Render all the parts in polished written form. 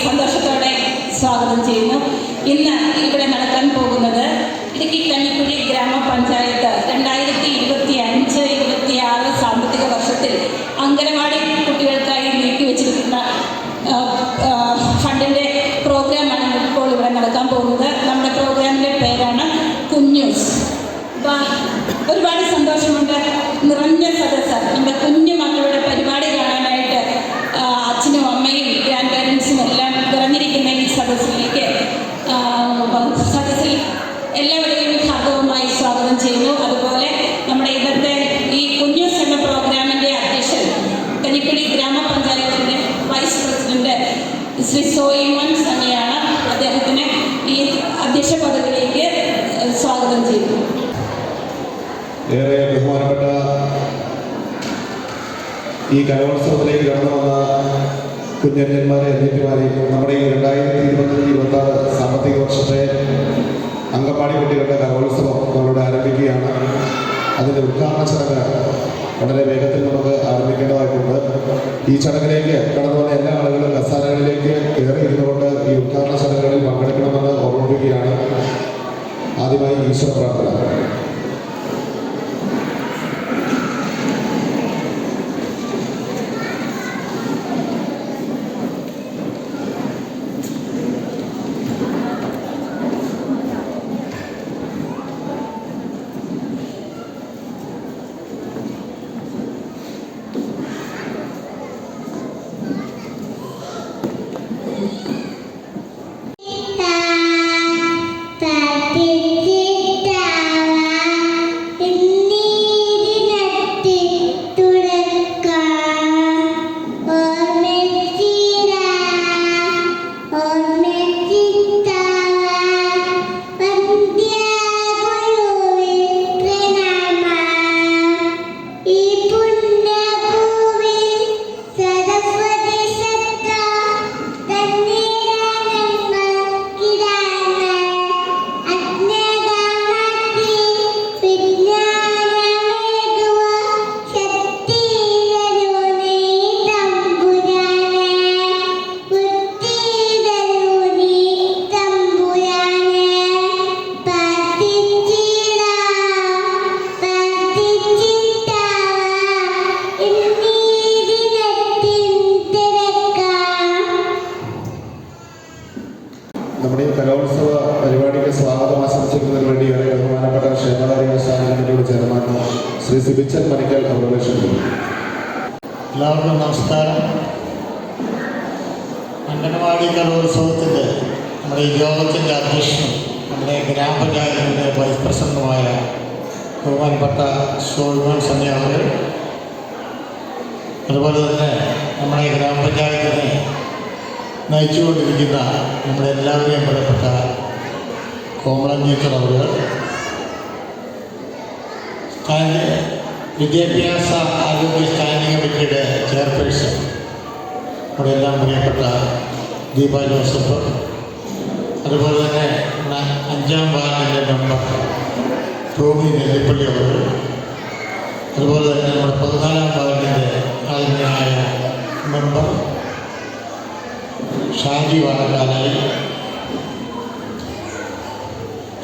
സന്തോഷത്തോടെ സ്വാഗതം ചെയ്യുന്നു. ഇന്ന് ഇവിടെ നടക്കാൻ പോകുന്നത് ഇടുക്കി കഞ്ഞിക്കുഴി ഗ്രാമപഞ്ചായത്ത് 2025-26 സാമ്പത്തിക വർഷത്തിൽ അംഗനവാടി കുട്ടികൾക്കായി നീക്കിവെച്ചിരിക്കുന്ന ഫണ്ടിൻ്റെ പ്രോഗ്രാമാണ് ഇപ്പോൾ ഇവിടെ നടക്കാൻ പോകുന്നത്. നമ്മുടെ പ്രോഗ്രാമിൻ്റെ പേരാണ് കുഞ്ഞൂസ്. ഒരുപാട് സന്തോഷമുണ്ട്. നിറഞ്ഞ സദസ്സ് നമ്മുടെ കുഞ്ഞു മക്കളുടെ പരിപാടി കാണാനായിട്ട് അച്ഛനും അമ്മയും ഗ്രാൻഡ് പേരൻസും എല്ലാം നിറഞ്ഞിരിക്കുന്ന ഈ സദസ്സിൽ എല്ലാവരെയും ഭാഗവുമായി സ്വാഗതം ചെയ്യുന്നു. അതുപോലെ നമ്മുടെ ഇന്നത്തെ ഈ കുഞ്ഞൂസ് എന്ന പ്രോഗ്രാമിൻ്റെ അധ്യക്ഷൻ കഞ്ഞിക്കുഴി ഗ്രാമപഞ്ചായത്തിൻ്റെ വൈസ് പ്രസിഡന്റ് ശ്രീ സോയിമോൻ തന്നെയാണ്. അദ്ദേഹത്തിന് ഈ അധ്യക്ഷ പദവിയിലേക്ക് സ്വാഗതം ചെയ്യുന്നു. ഏറെ ബഹുമാനപ്പെട്ട ഈ കലോത്സവത്തിലേക്ക് കടന്നു വന്ന കുഞ്ഞന്മാരെ അനിയത്തിമാരെയും നമ്മുടെ ഈ 2025-26 സാമ്പത്തിക വർഷത്തെ അംഗൻവാടി കുട്ടികളുടെ കലോത്സവം നമ്മളിവിടെ ആരംഭിക്കുകയാണ്. അതിൻ്റെ ഉദ്ഘാടന ചടങ്ങ് വളരെ വേഗത്തിൽ നമുക്ക് ആരംഭിക്കേണ്ടതായിട്ടുണ്ട്. ഈ ചടങ്ങിലേക്ക് കടന്നു വന്ന എല്ലാ ആളുകളും കസാരകളിലേക്ക് കയറിയിരുന്നുകൊണ്ട് ഈ ഉദ്ഘാടന ചടങ്ങുകളിൽ പങ്കെടുക്കണമെന്ന് ഓർമ്മിപ്പിക്കുകയാണ്. ആദ്യമായി ഈശ്വര പ്രാർത്ഥന. നമ്മുടെ ഈ കലോത്സവ പരിപാടിക്ക് സ്വാഗതം ആശംസിക്കുന്നതിന് വേണ്ടിയാണ് ബഹുമാനപ്പെട്ട ക്ഷേമകാര്യ കമ്മിറ്റിയുടെ ചെയർമാൻ ശ്രീ സിബിച്ചൻ മണിക്കൽ അവരുടെ ക്ഷണിക്കുന്നു. എല്ലാവർക്കും നമസ്കാരം. അംഗനവാടി കലോത്സവത്തിൻ്റെ നമ്മുടെ ഈ യോഗത്തിൻ്റെ അധ്യക്ഷനും നമ്മുടെ ഗ്രാമപഞ്ചായത്തിൻ്റെ വൈസ് പ്രസിഡന്റുമായ ബഹുമാനപ്പെട്ട സോയിമോൻ സന്യാസികൾ, അതുപോലെ തന്നെ നമ്മുടെ ഗ്രാമപഞ്ചായത്തിനെ നയിച്ചുകൊണ്ടിരിക്കുന്ന നമ്മുടെ എല്ലാവരെയും ബന്ധപ്പെട്ട കോമളം ടീച്ചർ അവർ, വിദ്യാഭ്യാസ ആരോഗ്യ സ്റ്റാൻഡിംഗ് കമ്മിറ്റിയുടെ ചെയർപേഴ്സൺ, നമ്മുടെ എല്ലാം പ്രിയപ്പെട്ട ദീപ ജോസഫ്, അതുപോലെ തന്നെ 5ാം വാർഡിൻ്റെ മെമ്പർ ടോമി നെല്ലിപ്പള്ളി അവർ, അതുപോലെ തന്നെ നമ്മുടെ 14ാം വാർഡിൻ്റെ ആദരണീയനായ മെമ്പർ ഷാജി വാഴക്കാനായി,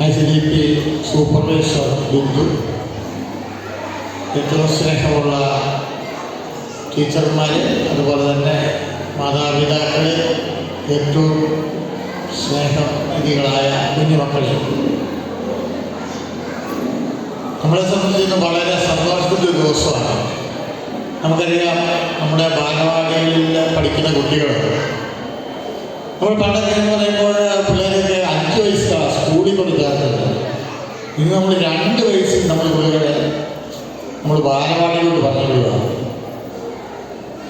ICDP സൂപ്പർവൈസർ ബിന്ദു, ഏറ്റവും സ്നേഹമുള്ള ടീച്ചർമാർ, അതുപോലെ തന്നെ മാതാപിതാക്കളെ, ഏറ്റവും സ്നേഹനിധികളായ കുഞ്ഞുമക്കളെ, നമ്മളെ സംബന്ധിച്ച് വളരെ സന്തോഷത്തിൻ്റെ ഒരു ദിവസമാണ്. നമുക്കറിയാം, നമ്മുടെ ബാലവാടികളിൽ പഠിക്കുന്ന കുട്ടികൾ, നമ്മൾ പണ്ടൊക്കെ എന്ന് പറയുമ്പോൾ പിള്ളേരൊക്കെ 5 വയസ്സിലാണ് സ്കൂളിൽ കൊണ്ട് ചേർക്കുന്നത്. ഇന്ന് നമ്മൾ 2 വയസ്സിൽ നമ്മൾ പിള്ളേരെ നമ്മൾ ബാലവാടികളോട് പറഞ്ഞു വിടുകയാണ്.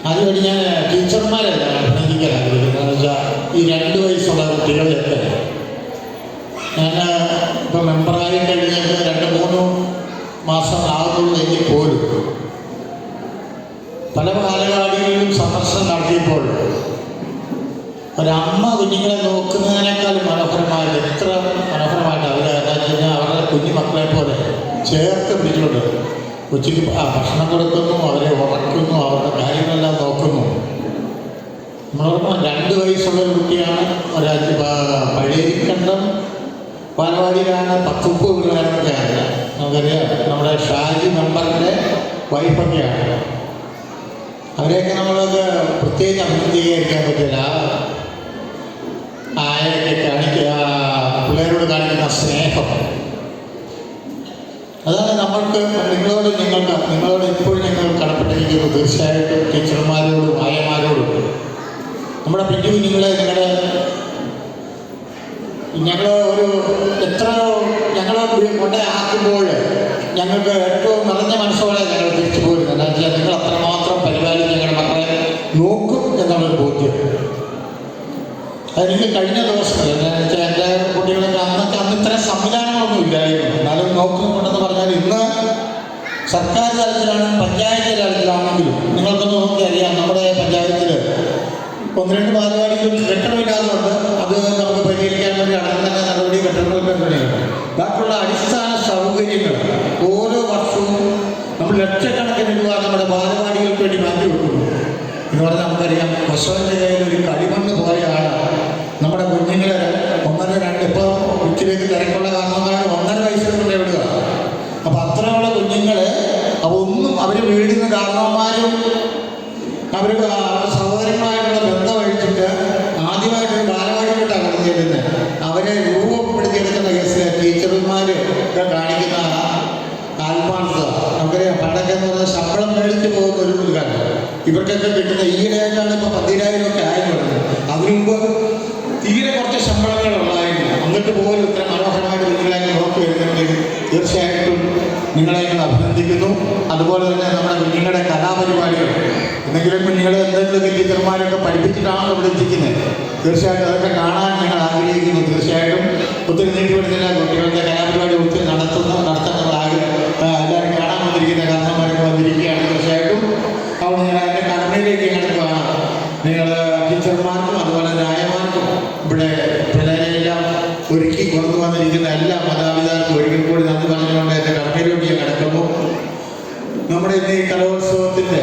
അതുവഴി ഞാൻ ടീച്ചർമാരെ അഭിനന്ദിക്കാൻ ആഗ്രഹിക്കുന്നത് എന്ന് വെച്ചാൽ ഈ 2 വയസ്സുള്ള കുട്ടികളെയൊക്കെ ഞാൻ ഇപ്പോൾ മെമ്പറായി കഴിഞ്ഞിട്ട് 2-3 മാസം ആകുന്നുള്ളൂ എങ്കിൽ പോലും പല ബാലവാടികളിലും സന്ദർശനം നടത്തിയപ്പോൾ ഒരമ്മ കുഞ്ഞുങ്ങളെ നോക്കുന്നതിനേക്കാൾ മനോഹരമായിട്ട്, എത്ര മനോഹരമായിട്ട് അവർ അവരുടെ കുഞ്ഞു മക്കളെ പോലെ ചേർത്ത് പിടിച്ചുകൊണ്ട് കൊച്ചിക്ക് ഭക്ഷണം കൊടുക്കുന്നു, അവരെ ഉറക്കുന്നു, അവരുടെ കാര്യങ്ങളെല്ലാം നോക്കുന്നു. നമ്മളോർമ്മ 2 വയസ്സുള്ള ഒരു കുട്ടിയാണ് പഴയരിക്കണ്ടം ബാലവാടിയിലാണ് 10-30 പിള്ളേരൊക്കെയാണ്. നമുക്കറിയാം നമ്മുടെ ഷാജി മെമ്പറിൻ്റെ വൈഫൊക്കെയാണ്. അവരെയൊക്കെ നമ്മളൊക്കെ പ്രത്യേകിച്ച് അഭിനന്ദിക്കാൻ പറ്റില്ല. ആയൊക്കെ പിള്ളേരോട് കാണിക്കുന്ന സ്നേഹം, അതാണ് നമ്മൾക്ക് നിങ്ങളോട് ഇപ്പോഴും ഞങ്ങൾ കടപ്പെട്ടിരിക്കുന്നു. തീർച്ചയായിട്ടും ടീച്ചർമാരോടും ആയമാരോടും നമ്മുടെ പിഞ്ചു കുഞ്ഞുങ്ങളെ ഞങ്ങൾ കൊണ്ടേ ആക്കുമ്പോൾ ഞങ്ങൾക്ക് ഏറ്റവും നിറഞ്ഞ മനസ്സോടെ ഞങ്ങൾ തിരിച്ചു പോരുന്നത്. എന്താ വെച്ചാൽ നിങ്ങൾ അത്രമാത്രം പരിപാലിച്ച് ഞങ്ങളുടെ മക്കളെ നോക്കും എന്നുള്ളൊരു ബോധ്യം. അതെനിക്ക് കഴിഞ്ഞ ദിവസം എന്താണെന്ന് വെച്ചാൽ എൻ്റെ കുട്ടികളൊക്കെ അന്ന് ഇത്തരം സംവിധാനങ്ങളൊന്നും ഇല്ലായിരുന്നു. എന്നാലും നോക്കുന്നുണ്ടെന്ന് പറഞ്ഞാൽ ഇന്ന് സർക്കാർ തലത്തിലാണ്, പഞ്ചായത്ത് തലത്തിലാണെങ്കിലും നിങ്ങൾക്കൊന്ന് നോക്കി അറിയാം. നമ്മുടെ പഞ്ചായത്തിൽ 1-2 ബാലവാടികൾ കെട്ടിടമില്ലാതുകൊണ്ട് അത് നമുക്ക് പരിഹരിക്കാൻ വേണ്ടി അടക്കം തന്നെ നടപടി കെട്ടിടങ്ങൾക്ക് വേണ്ടിയാണ്. ബാക്കിയുള്ള അടിസ്ഥാന സൗകര്യങ്ങൾ ഓരോ വർഷവും നമ്മൾ ലക്ഷക്കണക്കിന് രൂപ നമ്മുടെ ബാലവാടികൾക്ക് വേണ്ടി മാറ്റി വെക്കുന്നു എന്ന് പറഞ്ഞാൽ നമുക്കറിയാം. പശുവിൻ്റെ കയ്യിൽ ഒരു കളിമണ്ണ് പോലെയാണ് നമ്മുടെ കുഞ്ഞുങ്ങളെ 1-2 ഇപ്പോൾ ഉച്ചിലേക്ക് തിരക്കുള്ള കാരണന്മാർ 1.5 വയസ്സിൽ വിടുക. അപ്പോൾ അത്രയുള്ള കുഞ്ഞുങ്ങൾ ഒന്നും അവർ വീടുന്ന കാരണവന്മാരും അവരുടെ സഹോദരങ്ങളായിട്ടുള്ള ബന്ധമഴിച്ചിട്ട് ആദ്യമായിട്ട് ബാലവാടിയിലോട്ടാണ് കടന്നു ചെല്ലുന്നത്. അവരെ രൂപപ്പെടുത്തിയെടുക്കുന്ന കേസിൽ ടീച്ചർമാർ കാണിക്കുന്ന ആത്മാർത്ഥത നമുക്കറിയാം. പണ്ടൊക്കെ എന്ന് പറഞ്ഞാൽ ശമ്പളം മേടിച്ച് പോകുന്ന ഒരു കാര്യം ഇവർക്കൊക്കെ കിട്ടുന്ന ഈയിടെയായിട്ടാണ് ഇപ്പോൾ 10,000 ഒക്കെ ആയി വരുന്നത്. അതിനു മുമ്പ് തീരെ കുറച്ച് ശമ്പളങ്ങളുള്ളായിരുന്നു. എന്നിട്ട് പോലും ഇത്ര മനോഹരമായിട്ട് കുഞ്ഞുങ്ങളെ നോക്കി വരുന്നുണ്ടെങ്കിൽ തീർച്ചയായിട്ടും നിങ്ങളെ ഞങ്ങൾ അഭിനന്ദിക്കുന്നു. അതുപോലെ തന്നെ നമ്മുടെ കുഞ്ഞുങ്ങളുടെ കലാപരിപാടികൾ എന്തെങ്കിലും കുഞ്ഞുങ്ങളെ എന്തെങ്കിലും ടീച്ചർമാരൊക്കെ പഠിപ്പിച്ചിട്ടാണ് ഇവിടെ എത്തിക്കുന്നത്. തീർച്ചയായിട്ടും അതൊക്കെ കാണാൻ ഞങ്ങൾ ആഗ്രഹിക്കുന്നു. തീർച്ചയായിട്ടും ഒത്തിരി നീട്ടിപ്പെടുന്നില്ല. കുട്ടികളുടെ കലാപരിപാടി ഒത്തിരി നടത്താൻ എല്ലാവരും കാണാൻ വന്നിരിക്കുന്ന കാരണന്മാരൊക്കെ വന്നിരിക്കുകയാണ്. തീർച്ചയായിട്ടും അവിടെ ഞാൻ എൻ്റെ കടമയിലേക്ക് ഞങ്ങൾക്ക് കാണാം. നിങ്ങൾ ടീച്ചർമാർക്കും അതുപോലെ ന്യായമാർക്കും ഇവിടെ പിള്ളേരെല്ലാം ഒരുക്കി കൊണ്ടുവന്നിരിക്കുന്ന എല്ലാ മാതാപിതാക്കൾക്കും ഒരിക്കൽ കൂടി നന്ദി പറഞ്ഞുകൊണ്ട് എൻ്റെ കടമയിലോട്ട് ഞാൻ കിടക്കുന്നു. നമ്മുടെ ഇന്ന് ഈ കലോത്സവത്തിൻ്റെ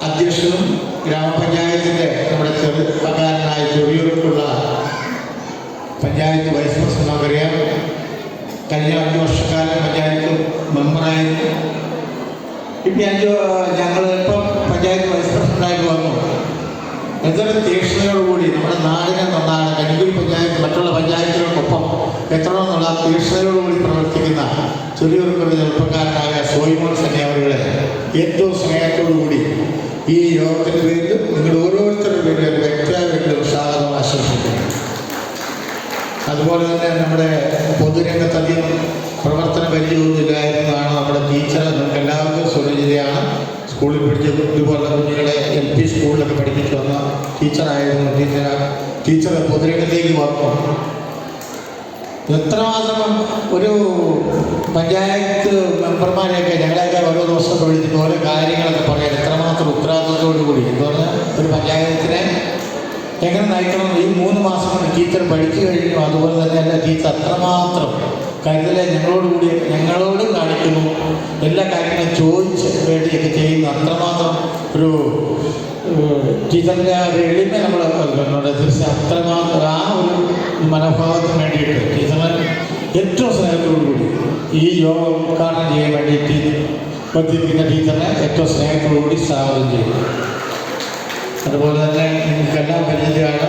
അധ്യക്ഷനും ഗ്രാമപഞ്ചായത്തിൻ്റെ നമ്മുടെ ചെറുപ്പക്കാരനായ ചെറിയൂർക്കുള്ള പഞ്ചായത്ത് വൈസ് പ്രസിഡന്റ് നമുക്കറിയാം. കഴിഞ്ഞ 5 വർഷക്കാലം പഞ്ചായത്ത് മെമ്പറായിരുന്നു. ഇപ്പം ഞങ്ങളിപ്പം പഞ്ചായത്ത് വൈസ് പ്രസിഡന്റായിട്ട് വന്നു. എന്തൊരു തീക്ഷ്ണതയോടുകൂടി നമ്മുടെ നാടിനെ നന്നാണ് കഞ്ഞിക്കുഴി പഞ്ചായത്ത് മറ്റുള്ള പഞ്ചായത്തുകൾക്കൊപ്പം എത്തണമെന്നുള്ള തീക്ഷ്ണതയോടുകൂടി പ്രവർത്തിക്കുന്ന ചെറിയൊരു ചെറുപ്പക്കാരനായ സോയിമോൾ സന്നി അവരുടെ ഏറ്റവും സ്നേഹത്തോടുകൂടി ഈ യോഗത്തിൻ്റെ പേരിലും നിങ്ങൾ ഓരോരുത്തരുടെ പേരിലും വ്യക്തിയായിട്ടുള്ള സ്വാഗതം ആശംസിക്കുന്നു. അതുപോലെ തന്നെ നമ്മുടെ പൊതുരംഗത്തധികം പ്രവർത്തന പരിചയമൊന്നുമില്ലായിരുന്നതാണ് നമ്മുടെ ടീച്ചർ. നമുക്ക് എല്ലാവർക്കും സുരക്ഷിതയാണ്. സ്കൂളിൽ പഠിച്ച ഇതുപോലുള്ള കുഞ്ഞുങ്ങളെ LP സ്കൂളിലൊക്കെ പഠിപ്പിച്ചു വന്ന ടീച്ചറായിരുന്നു. ടീച്ചർ പൊതുരംഗത്തേക്ക് വന്നു. എത്രമാത്രം ഒരു പഞ്ചായത്ത് മെമ്പർമാരെയൊക്കെ ഞങ്ങളെയൊക്കെ ഓരോ ദിവസം വിളിച്ചിട്ട് ഓരോ കാര്യങ്ങളൊക്കെ പറയാൻ എത്രമാത്രം ഉത്തരവാദിത്വത്തോടു കൂടി എന്ന് പറഞ്ഞാൽ ഒരു പഞ്ചായത്തിനെ എങ്ങനെ നയിക്കണം. ഈ 3 മാസം കൊണ്ട് ടീച്ചർ പഠിച്ചു കഴിഞ്ഞു. അതുപോലെ തന്നെ എല്ലാ ടീച്ചർ അത്രമാത്രം കരുതലെ ഞങ്ങളോട് കാണിക്കുന്നു. എല്ലാ കാര്യങ്ങളും ചോദിച്ച് വേണ്ടിയൊക്കെ ചെയ്യുന്നു. അത്രമാത്രം ഒരു ടീച്ചറിൻ്റെ ആ ഒരു എളിമ നമ്മൾ തീർച്ചയായും അത്രമാത്രം ആ ഒരു മനോഭാവത്തിന് വേണ്ടിയിട്ട് ടീച്ചർ ഏറ്റവും സ്നേഹത്തോടുകൂടി ഈ യോഗ ഉദ്ഘാടനം ചെയ്യാൻ വേണ്ടിയിട്ട് വന്നിരിക്കുന്ന ടീച്ചറിനെ ഏറ്റവും സ്നേഹത്തോടുകൂടി സ്വാഗതം ചെയ്യും. അതുപോലെ തന്നെ നിങ്ങൾക്കെല്ലാം പരിചയമാണ്.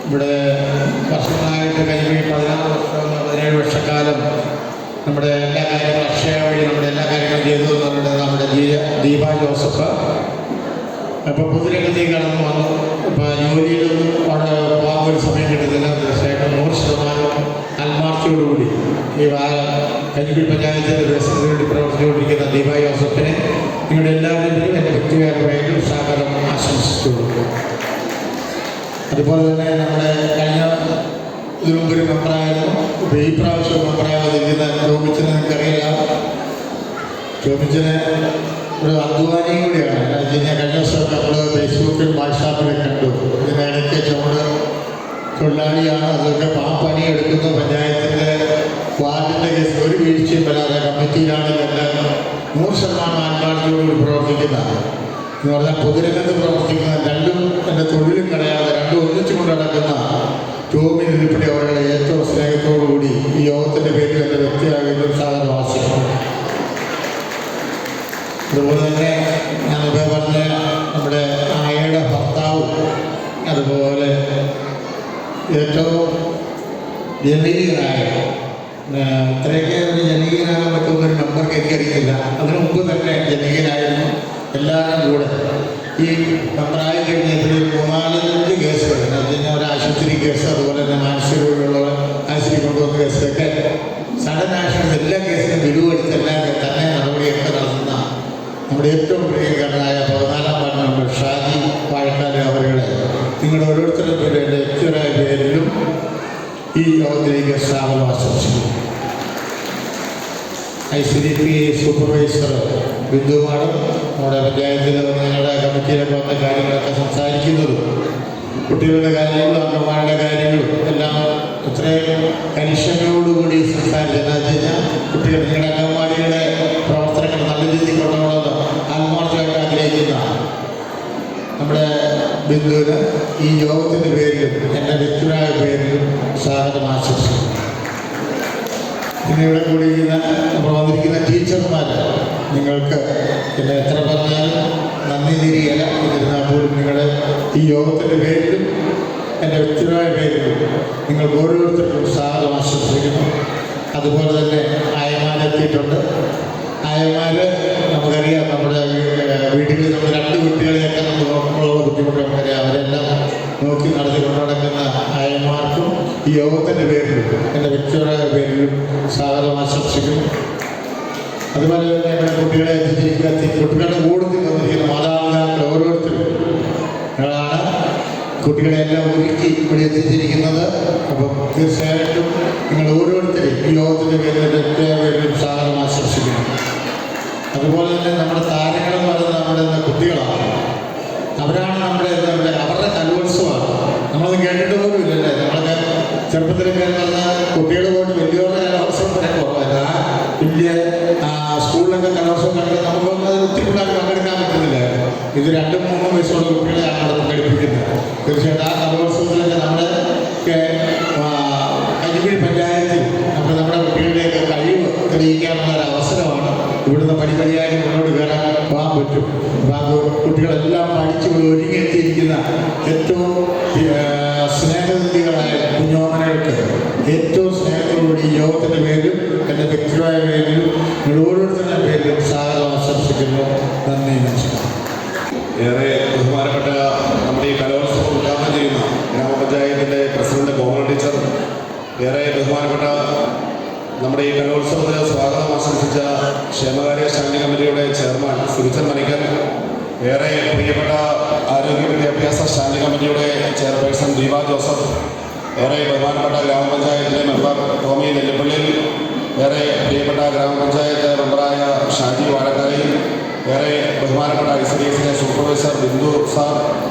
ഇവിടെ വർഷങ്ങളായിട്ട് കഴിഞ്ഞ 17 വർഷക്കാലം നമ്മുടെ എല്ലാ കാര്യങ്ങളും അക്ഷയ വഴി നമ്മുടെ എല്ലാ കാര്യങ്ങളും ചെയ്തു എന്ന് പറഞ്ഞിട്ട് നമ്മുടെ ദീപ ജോസഫ് ഇപ്പോൾ പൊതുരംഗത്തേക്ക് കടന്നു വന്നു. ഇപ്പോൾ ജോലിയിൽ അവിടെ പോകാൻ ഒരു സമയം കിട്ടുന്നില്ല. തീർച്ചയായിട്ടും 100% ആത്മാർത്ഥയോടുകൂടി ഈ കഞ്ഞിക്കുഴി പഞ്ചായത്തിൻ്റെ വികസനത്തിന് വേണ്ടി പ്രവർത്തിച്ചുകൊണ്ടിരിക്കുന്ന ദീപ ജോസഫിനെ നിങ്ങളുടെ എല്ലാവരുടെയും എൻ്റെ വ്യക്തിപരമായിട്ട് സ്വാഗതം ആശംസിച്ചു കൊടുക്കും. അതുപോലെ തന്നെ നമ്മുടെ കഴിഞ്ഞ ഇതിനു മുമ്പൊരു മെമ്പറായിരുന്നു. ഇപ്പോൾ ഈ പ്രാവശ്യം മെമ്പറാകാതിരിക്കുന്ന ജോബിച്ചനെ നിങ്ങൾക്കറിയില്ല. ജോബിച്ചനെ ഒരു അധ്വാനിയും കൂടിയാണ്. എന്താ വെച്ച് കഴിഞ്ഞാൽ കഴിഞ്ഞ ദിവസമൊക്കെ നമ്മൾ ഫേസ്ബുക്കിൽ വാട്സാപ്പിൽ കണ്ടു. ഇതിനിടയ്ക്ക് ചുമട് തൊഴിലാളിയാണ്. അതൊക്കെ പണി എടുക്കുന്ന പഞ്ചായത്തിൻ്റെ വാർഡിൻ്റെ കേസ് ഒരു വീഴ്ചയും വരാതെ കമ്മിറ്റിയിലാണെങ്കിൽ എല്ലാം 100% ആത്മാർത്ഥതയോടുകൂടി പ്രവർത്തിക്കുന്ന എന്ന് പറഞ്ഞാൽ പൊതുരംഗത്ത് പ്രവർത്തിക്കുന്ന രണ്ടും എൻ്റെ തൊഴിലും കളയാതെ രണ്ടും ഒന്നിച്ചു കൊണ്ട് നടക്കുന്ന ടോമി ഉൾപ്പെടെ അവരുടെ ഏറ്റവും സ്നേഹത്തോടുകൂടി ഈ യോഗത്തിൻ്റെ പേരിൽ എൻ്റെ വ്യക്തിയാകുന്ന സാധനം ആവശ്യമാണ്. അതുപോലെ തന്നെ ഞാനിപ്പോൾ പറഞ്ഞ നമ്മുടെ ആയയുടെ ഭർത്താവും അതുപോലെ ഏറ്റവും ജനകീയനായ ഇത്രയൊക്കെ ഒരു ജനകീയനാകാൻ പറ്റുന്ന ഒരു നമ്പർക്ക് എനിക്കറിയില്ല. അതിനു മുമ്പ് തന്നെ ജനകീയനായിരുന്നു. എല്ലാവരും കൂടെ ഈ മെമ്പറായി കഴിഞ്ഞപ്പോൾ ഒരു 3-4 കേസുകൾ എന്ന് വെച്ച് കഴിഞ്ഞാൽ ഒരു ആശുപത്രി കേസ്, അതുപോലെ തന്നെ മാനസിക രോഗികളുള്ള ആശുപത്രി കൊണ്ടുവന്ന കേസൊക്കെ സഡൻ ആക്ഷൻസ് എല്ലാ കേസിനും വിലുവെടുത്തെല്ലാം തന്നെ നടപടിയൊക്കെ നടത്തുന്ന നമ്മുടെ ഏറ്റവും പ്രിയങ്കരനായ 14-ാം വാർഡ് മെമ്പർ ഷാജി വാഴക്കാട് അവരുടെ നിങ്ങളുടെ ഓരോരുത്തരുടെ പേരും എൻ്റെ വ്യക്തിപരമായ പേരിലും ഈ യോഗത്തിലേക്ക് സ്വാഗതം ആശംസിക്കുന്നു. ICDP സൂപ്പർവൈസർ ബിന്ദു മാഡം നമ്മുടെ പഞ്ചായത്തിൽ നിങ്ങളുടെ കമ്മിറ്റിയിലൊക്കെ വന്ന കാര്യങ്ങളൊക്കെ സംസാരിക്കുന്നതും കുട്ടികളുടെ കാര്യങ്ങളും അംഗന്മാരുടെ കാര്യങ്ങളും എല്ലാം ഇത്രയും കനിഷ്ഠങ്ങളോടുകൂടി സംസാരിച്ചത് എന്താ വെച്ച് കഴിഞ്ഞാൽ കുട്ടികൾ നിങ്ങളുടെ അംഗന്മാരിയുടെ പ്രവർത്തനങ്ങൾ നല്ല രീതിയിൽ കൊണ്ടുപോകണമെന്ന് ആത്മാർത്ഥമായിട്ട് ആഗ്രഹിക്കുന്ന നമ്മുടെ ബിന്ദുവിന് ഈ യോഗത്തിൻ്റെ പേരിലും എൻ്റെ വ്യക്തിപരമായ പേരിലും സ്വാഗതം ആശംസിക്കുന്നു. പിന്നെ ഇവിടെ കൂടിയിരിക്കുന്ന നമ്മൾ വന്നിരിക്കുന്ന ടീച്ചർമാർ, നിങ്ങൾക്ക് പിന്നെ എത്ര പറഞ്ഞാലും നന്ദി തിരികല. എന്നിരുന്നാൽ പോലും നിങ്ങളുടെ ഈ യോഗത്തിൻ്റെ പേരിലും എൻ്റെ വ്യക്തിപരമായ പേരിലും നിങ്ങൾക്ക് ഓരോരുത്തർക്കും സ്വാഗതം ആശംസിക്കുന്നു. അതുപോലെ തന്നെ ആയമാരെത്തിയിട്ടുണ്ട്. ആയമാർ നമുക്കറിയാം, നമ്മുടെ വീടുകളിൽ നമ്മൾ 2 കുട്ടികളെയൊക്കെ നമ്മൾ നോക്കുമ്പോഴുള്ള ബുദ്ധിമുട്ട് നമുക്കറിയാം. അവരെല്ലാം നോക്കി നടത്തിക്കൊണ്ട് നടക്കുന്ന ആയമാർക്കും ഈ യോഗത്തിൻ്റെ പേരിലും എൻ്റെ വ്യക്തിപരമായ പേരിലും സ്വാഗതം ആശംസിക്കുന്നു. അതുപോലെ തന്നെ ഇവിടെ കുട്ടികളെ എത്തിച്ചിരിക്കുന്ന കുട്ടികളുടെ കൂടുതൽ വന്നിരിക്കുന്ന മാതാപിതാക്കൾ ഓരോരുത്തരും നിങ്ങളാണ് കുട്ടികളെല്ലാം ഒരുക്കി ഇവിടെ എത്തിച്ചിരിക്കുന്നത്. അപ്പം തീർച്ചയായിട്ടും നിങ്ങൾ ഓരോരുത്തരും ഈ യോഗത്തിൻ്റെ പേരിൽ വ്യക്തിപരമായ പേരിലും സ്വാഗതം ആശംസിക്കുന്നു. അതുപോലെ തന്നെ നമ്മുടെ താരങ്ങളെന്ന് പറയുന്നത് നമ്മുടെ കുട്ടികളാണ്. അവരാണ് അവരുടെ കലോത്സവമാണ്. നമ്മളത് കേട്ടിട്ട് പോലും ഇല്ലല്ലേ. നമ്മളൊക്കെ ചെറുപ്പത്തിലൊക്കെ പറഞ്ഞാൽ കുട്ടികൾ പോയിട്ട് വലിയവരുടെ കലോത്സവം തന്നെ കുറവല്ല. വലിയ സ്കൂളിലൊക്കെ കലോത്സവം കണ്ടിട്ട് നമുക്കൊന്നും അത് ഒത്തിരി പിള്ളേർ പങ്കെടുക്കാൻ പറ്റുന്നില്ലായിരുന്നു. ഇത് 2-3 വയസ്സുള്ള കുട്ടികളെയാണ് അവിടെ പങ്കെടുപ്പിക്കുന്നത്. തീർച്ചയായിട്ടും ആ കലോത്സവത്തിലൊക്കെ നമ്മുടെ കഞ്ഞിക്കുഴി പഞ്ചായത്തിൽ നമ്മുടെ കുട്ടികളുടെയൊക്കെ കഴിവ് തെളിയിക്കാനുള്ള ഒരു അവസരമാണ്. ഇവിടുന്ന് പടിപടിയായി മുന്നോട്ട് പോകാൻ പറ്റും. അപ്പോൾ കുട്ടികളെല്ലാം പഠിച്ച് ഒരുങ്ങിയെത്തിയിരിക്കുന്ന ഏറ്റവും സ്നേഹനിധികളായ കുഞ്ഞോമനകൾക്ക് ഏറ്റവും സ്നേഹത്തോടുകൂടി ഈ യോഗത്തിൻ്റെ പേരിലും എൻ്റെ വ്യക്തിപരമായ പേരിലും നിങ്ങൾ ഓരോരുത്തരുടെ പേരിലും സ്വാഗതം ആശംസിക്കുന്നു. നന്ദി, നമസ്കാരം. ഏറെ ബഹുമാനപ്പെട്ട നമ്മുടെ ഈ കലോത്സവം ഉദ്ഘാടനം ചെയ്യുന്ന ഗ്രാമപഞ്ചായത്തിൻ്റെ പ്രസിഡന്റ് കോമൾ ടീച്ചർ, ഏറെ ബഹുമാനപ്പെട്ട നമ്മുടെ ഈ കലോത്സവത്തിന് സ്വാഗതം ആശംസിച്ച ക്ഷേമകാര്യ സ്റ്റാൻഡിംഗ് കമ്മിറ്റിയുടെ ചെയർമാൻ സുരിച്ചൻ മണിക്കൻ, ഏറെ പ്രിയപ്പെട്ട ആരോഗ്യ വിദ്യാഭ്യാസ സ്റ്റാൻഡിംഗ് കമ്മിറ്റിയുടെ ചെയർപേഴ്സൺ ദീപ ജോസഫ്, ഏറെ ബഹുമാനപ്പെട്ട ഗ്രാമപഞ്ചായത്തിലെ മെമ്പർ ടോമി നെല്ലിപ്പള്ളിൽ, ഏറെ പ്രിയപ്പെട്ട ഗ്രാമപഞ്ചായത്ത് മെമ്പറായ ഷാജി വാഴക്കാരി, ഏറെ ബഹുമാനപ്പെട്ട ICDSിലെ സൂപ്പർവൈസർ ബിന്ദു സാർ,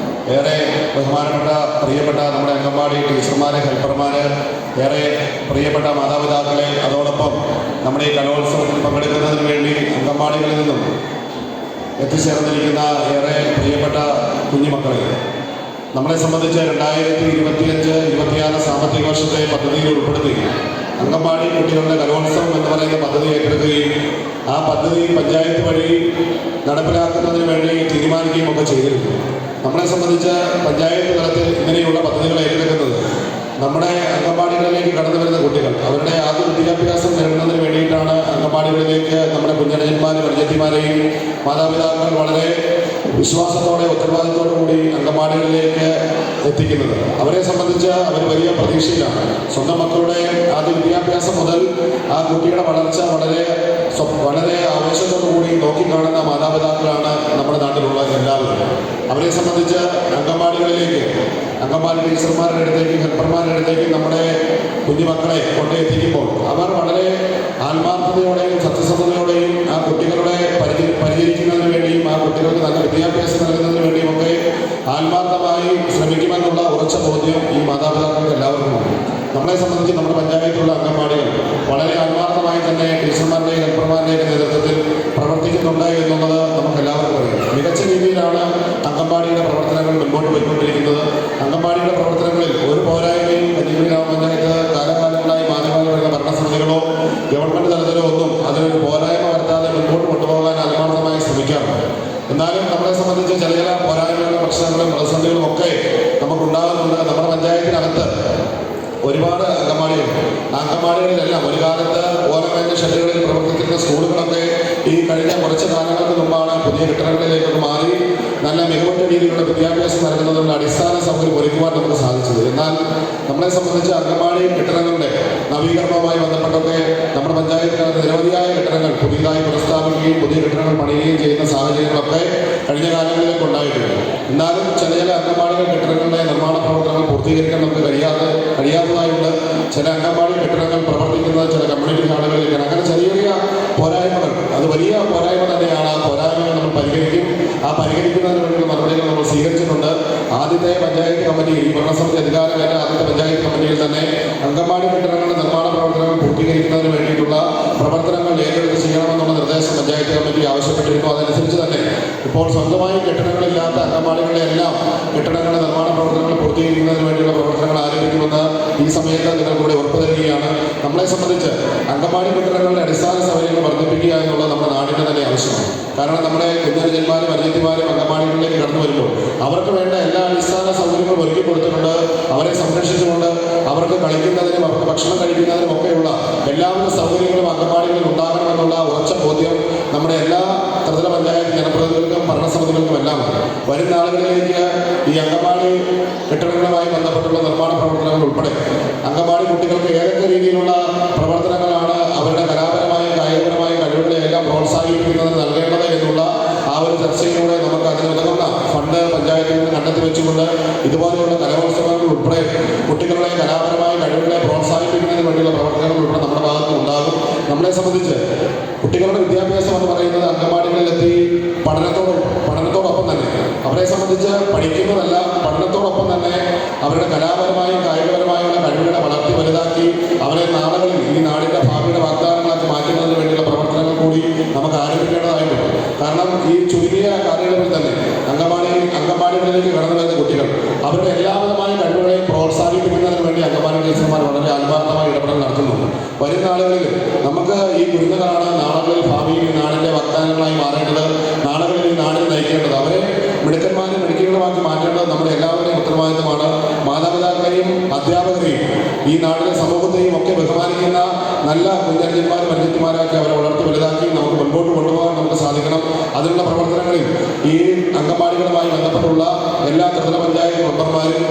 ഏറെ ബഹുമാനപ്പെട്ട പ്രിയപ്പെട്ട നമ്മുടെ അംഗൻവാടി ടീച്ചർമാരെ, ഹെൽപ്പർമാർ, ഏറെ പ്രിയപ്പെട്ട മാതാപിതാക്കളെ, അതോടൊപ്പം നമ്മുടെ ഈ കലോത്സവത്തിൽ പങ്കെടുക്കുന്നതിന് വേണ്ടി അംഗൻവാടികളിൽ നിന്നും എത്തിച്ചേർന്നിരിക്കുന്ന ഏറെ പ്രിയപ്പെട്ട കുഞ്ഞുമക്കളെ, നമ്മളെ സംബന്ധിച്ച് 2025-26 സാമ്പത്തിക വർഷത്തെ പദ്ധതിയിൽ ഉൾപ്പെടുത്തി അംഗൻവാടി കുട്ടികളുടെ കലോത്സവം എന്ന് പറയുന്ന പദ്ധതി ഏറ്റെടുക്കുകയും ആ പദ്ധതി പഞ്ചായത്ത് വഴി നടപ്പിലാക്കുന്നതിന് വേണ്ടി തീരുമാനിക്കുകയും ഒക്കെ ചെയ്തിരുന്നു. നമ്മളെ സംബന്ധിച്ച് പഞ്ചായത്ത് തലത്തിൽ ഇങ്ങനെയുള്ള പദ്ധതികൾ ഏറ്റെടുക്കുന്നത് നമ്മുടെ അംഗൻവാടികളിലേക്ക് കടന്നു വരുന്ന കുട്ടികൾ അവരുടെ ആദ്യ വിദ്യാഭ്യാസം നേടുന്നതിന് വേണ്ടിയിട്ടാണ്. അംഗൻവാടികളിലേക്ക് നമ്മുടെ കുഞ്ഞനന്മാരും അനുജത്തിമാരെയും മാതാപിതാക്കൾ വളരെ വിശ്വാസത്തോടെ ഉത്തരവാദിത്തോടു കൂടി അംഗൻവാടികളിലേക്ക് എത്തിക്കുന്നത്. അവരെ സംബന്ധിച്ച് അവർ വലിയ പ്രതീക്ഷയിലാണ്. സ്വന്തം മക്കളുടെ ആദ്യ വിദ്യാഭ്യാസം മുതൽ ആ കുട്ടിയുടെ വളർച്ച വളരെ ആവേശത്തോടു കൂടി നോക്കിക്കാണുന്ന മാതാപിതാക്കളാണ് നമ്മുടെ നാട്ടിലുള്ള എല്ലാവരും. അവരെ സംബന്ധിച്ച് അംഗൻവാടികളിലേക്ക് അംഗൻവാടി ടീച്ചർമാരുടെ അടുത്തേക്കും ഹെൽപ്പർമാരുടെ അടുത്തേക്കും നമ്മുടെ കുഞ്ഞുമക്കളെ കൊണ്ടെത്തിക്കുമ്പോൾ അവർ വളരെ ആത്മാർത്ഥതയോടെയും സത്യസന്ധതയോടെയും ആ കുട്ടികളുടെ പരിചരിക്കുന്നതിന് വേണ്ടിയും ആ കുട്ടികൾക്ക് നല്ല വിദ്യാഭ്യാസം നൽകുന്നതിന് വേണ്ടിയും ഒക്കെ ആത്മാർത്ഥമായി ശ്രമിക്കുമെന്നുള്ള ഉറച്ച ബോധ്യം ഈ മാതാപിതാക്കൾക്ക് എല്ലാവർക്കും ഉണ്ട്. നമ്മളെ സംബന്ധിച്ച് നമ്മുടെ പഞ്ചായത്തിലുള്ള അംഗൻവാടികൾ വളരെ ആത്മാർത്ഥമായി ഫലപ്രദമായി തന്നെ ടീച്ചർമാരുടെയും ഹെൽപ്പർമാരുടെയും നേതൃത്വത്തിൽ പ്രവർത്തിക്കുന്നുണ്ട് എന്നുള്ളത് നമുക്ക് എല്ലാവർക്കും അറിയാം. മികച്ച രീതിയിലാണ് അംഗൻവാടിയുടെ പ്രവർത്തനങ്ങൾ മുൻപോട്ട് പോയിക്കൊണ്ടിരിക്കുന്നത്. അംഗൻവാടിയുടെ പ്രവർത്തനങ്ങളിൽ ഒരു പോരായ്മയും കഞ്ഞിക്കുഴി ഗ്രാമപഞ്ചായത്ത് കാലകാലങ്ങളായി മാറി വരുന്ന ഭരണസമിതികളോ ഗവൺമെൻറ് തലത്തിലോ ഒന്നും അതിനൊരു പോരായ്മ വരുത്താതെ മുൻപോട്ട് കൊണ്ടുപോകാൻ ആത്മാർത്ഥമായി ശ്രമിക്കാറുണ്ട്. എന്നാലും നമ്മളെ സംബന്ധിച്ച് ചില പോരായ്മകളും പ്രശ്നങ്ങളും പ്രതിസന്ധികളും ഒക്കെ നമുക്കുണ്ടാകുന്നുണ്ട്. നമ്മുടെ പഞ്ചായത്തിനകത്ത് ഒരുപാട് അംഗൻവാടികളുണ്ട്. ആ അംഗൻവാടികളിലെല്ലാം ഒരു കാലത്ത് ഓലമേഞ്ഞ ഷെഡുകളിൽ പ്രവർത്തിക്കുന്ന സ്കൂളുകളൊക്കെ ഈ കഴിഞ്ഞ കുറച്ച് കാലങ്ങൾക്ക് മുമ്പാണ് പുതിയ കെട്ടിടങ്ങളിലേക്കൊക്കെ മാറി നല്ല മികവുറ്റ രീതിയിലുള്ള വിദ്യാഭ്യാസം നൽകുന്നതിനുള്ള അടിസ്ഥാന സൗകര്യം ഒരുക്കുവാൻ നമുക്ക് സാധിച്ചത്. എന്നാൽ നമ്മളെ സംബന്ധിച്ച് അംഗൻവാടി കെട്ടിടങ്ങളുടെ നവീകരണവുമായി ബന്ധപ്പെട്ടൊക്കെ നമ്മുടെ പഞ്ചായത്തിനകത്ത് നിരവധിയായ കെട്ടിടങ്ങൾ പുതിയതായി പുനഃസ്ഥാപിക്കുകയും പുതിയ കെട്ടിടങ്ങൾ പണിയുകയും ചെയ്യുന്ന സാഹചര്യങ്ങളൊക്കെ കഴിഞ്ഞ കാലങ്ങളിലേക്ക് ഉണ്ടായിട്ടുണ്ട്. എന്നാലും ചില അംഗൻവാടികൾ കെട്ടിടങ്ങളുടെ നിർമ്മാണ പ്രവർത്തനങ്ങൾ പൂർത്തീകരിക്കാൻ നമുക്ക് കഴിയാത്തതായുണ്ട്. ചില അംഗൻവാടി കെട്ടിടങ്ങൾ പ്രവർത്തിക്കുന്നത് ചില കമ്മ്യൂണിറ്റി ഹാളുകളിലേക്കാണ്. അങ്ങനെ ചെറിയ പോരായ്മകൾ, അത് വലിയ പോരായ്മ തന്നെയാണ്. ആ പോരായ്മകൾ നമ്മൾ പരിഹരിക്കും. ആ പരിഹരിക്കുന്നതിന് വേണ്ടിയുള്ള നടപടികൾ നമ്മൾ സ്വീകരിച്ചിട്ടുണ്ട്. ആദ്യത്തെ പഞ്ചായത്ത് കമ്മിറ്റിയിൽ, ഈ ഭരണസമിതി അധികാരമേറ്റ ആദ്യത്തെ പഞ്ചായത്ത് കമ്മിറ്റിയിൽ തന്നെ അംഗൻവാടി കെട്ടിടങ്ങളുടെ നിർമ്മാണ പ്രവർത്തനങ്ങൾ പൂർത്തീകരിക്കുന്നതിന് വേണ്ടിയിട്ടുള്ള പ്രവർത്തനങ്ങൾ ഏറ്റെടുത്ത് ചെയ്യണമെന്നുള്ള നിർദ്ദേശം പഞ്ചായത്ത് കമ്മിറ്റി ആവശ്യപ്പെട്ടിരുന്നു. അതനുസരിച്ച് തന്നെ ഇപ്പോൾ സ്വന്തമായി കെട്ടിടങ്ങളില്ലാത്ത അംഗൻവാടികളുടെ എല്ലാം കെട്ടിടങ്ങളുടെ നിർമ്മാണ പ്രവർത്തനങ്ങൾ പൂർത്തീകരിക്കുന്നതിന് വേണ്ടിയുള്ള പ്രവർത്തനങ്ങൾ ആരംഭിക്കുമെന്ന് ഈ സമയത്ത് നിങ്ങൾക്കൂടെ ഉറപ്പു തരികയാണ്. നമ്മളെ സംബന്ധിച്ച് അംഗൻവാടി കെട്ടിടങ്ങളുടെ അടിസ്ഥാന സൗകര്യങ്ങൾ വർദ്ധിപ്പിക്കുക എന്നുള്ളത് നമ്മുടെ നാടിൻ്റെ തന്നെ ആവശ്യമാണ്. കാരണം നമ്മുടെ കുഞ്ഞനുജന്മാരും അനിയത്തിമാരും അംഗൻവാടികളിലേക്ക് കടന്നു വരുമ്പോൾ അവർക്ക് വേണ്ട എല്ലാ അടിസ്ഥാന സൗകര്യങ്ങളും ഒരുക്കി കൊടുത്തിട്ടുണ്ട്. അവരെ സംരക്ഷിച്ചുകൊണ്ട് അവർക്ക് കളിക്കുന്നതിനും അവർക്ക് ഭക്ഷണം കഴിക്കുന്നതിനും ഒക്കെയുള്ള എല്ലാവിധ സൗകര്യങ്ങളും അംഗൻവാടികളിൽ ഉണ്ടാകണമെന്നുള്ള ഉറച്ച ബോധ്യം നമ്മുടെ എല്ലാ ത്രിതല പഞ്ചായത്ത് ജനപ്രതിനിധികൾക്കും ഭരണസമിതികൾക്കും എല്ലാം വരും നാളുകളിലേക്ക് ഈ അംഗൻവാടി കെട്ടിടങ്ങളുമായി ബന്ധപ്പെട്ടുള്ള നിർമ്മാണ പ്രവർത്തനങ്ങൾ ഉൾപ്പെടെ അംഗൻവാടി കുട്ടികൾക്ക് ഏതൊക്കെ രീതിയിലുള്ള പ്രവർത്തനങ്ങളാണ് അവരുടെ കലാപരമായും കായികപരമായും കഴിവുകളെ എല്ലാം പ്രോത്സാഹിപ്പിക്കുന്നതിന് നൽകേണ്ടത് എന്നുള്ള ആ ഒരു ചർച്ചയിലൂടെ നമുക്ക് അതിനുതകുന്ന ഫണ്ട് പഞ്ചായത്തിൽ നിന്ന് കണ്ടെത്തി വെച്ചുകൊണ്ട് ഇതുപോലെയുള്ള കലോത്സവങ്ങൾ ഉൾപ്പെടെ കുട്ടികളുടെ കലാപരമായ കഴിവുകളെ പ്രോത്സാഹിപ്പിക്കുന്നതിന് വേണ്ടിയുള്ള പ്രവർത്തനങ്ങൾ ഉൾപ്പെടെ നമ്മുടെ ഭാഗത്ത് ഉണ്ടാകും. നമ്മളെ സംബന്ധിച്ച് കുട്ടികളുടെ വിദ്യാഭ്യാസം എന്ന് പറയുന്നത് അംഗൻവാടികളിലെത്തി പഠനത്തോടൊപ്പം തന്നെ അവരെ സംബന്ധിച്ച് പഠിക്കുന്നതല്ല, പഠനത്തോടൊപ്പം തന്നെ അവരുടെ കലാപരമായും കായികപരമായുള്ള കഴിവുകളെ വളർത്തി വലുതാക്കി അവരെ നാളുകളിൽ ഈ നാടിൻ്റെ ഭാവിയുടെ വാഗ്ദാനങ്ങളാക്കി മാറ്റുന്നതിന് വേണ്ടിയുള്ള പ്രവർത്തനങ്ങൾ കൂടി നമുക്ക് ആരംഭിക്കേണ്ടതായിട്ടുണ്ട്. കാരണം ഈ ചുരുങ്ങിയ കാലയളവിൽ തന്നെ അംഗൻവാടികളിലേക്ക് കടന്നു വരുന്ന കുട്ടികൾ അവരുടെ എല്ലാവിധമായ കഴിവുകളെയും പ്രോത്സാഹിപ്പിക്കുന്നതിന് വേണ്ടി അംഗൻവാടി ടീച്ചർമാർ വളരെ ആത്മാർത്ഥമായ ഇടപെടൽ നടത്തുന്നുണ്ട്. വരും നാളുകളിൽ നമുക്ക് ഈ കുരുന്നുകളാണ് നാളുകളിൽ ഭാവിയിൽ ഈ നാടിൻ്റെ വാഗ്ദാനങ്ങളായി മാറേണ്ടത്, നാളുകളിൽ ഈ നാടിനെ നയിക്കേണ്ടത്. അവരെ മിടുക്കന്മാരും മിടുക്കികളുമാക്കി മാറ്റേണ്ടത് നമ്മുടെ എല്ലാവരുടെയും ഉത്തരവാദിത്തമാണ്. മാതാപിതാക്കളെയും അധ്യാപകരെയും ഈ നാടിലെ സമൂഹത്തെയും ഒക്കെ ബഹുമാനിക്കുന്ന നല്ല കുഞ്ഞനുജന്മാരും അനുജത്തിമാരാക്കി അവരെ വളർത്തി വലുതാക്കി നമുക്ക് മുൻപോട്ട് കൊണ്ടുപോകാൻ നമുക്ക് സാധിക്കണം. അതിനുള്ള പ്രവർത്തനങ്ങളിൽ ഈ അംഗൻവാടികളുമായി ബന്ധപ്പെട്ടുള്ള എല്ലാ ത്രിതല പഞ്ചായത്ത് മെമ്പർമാരും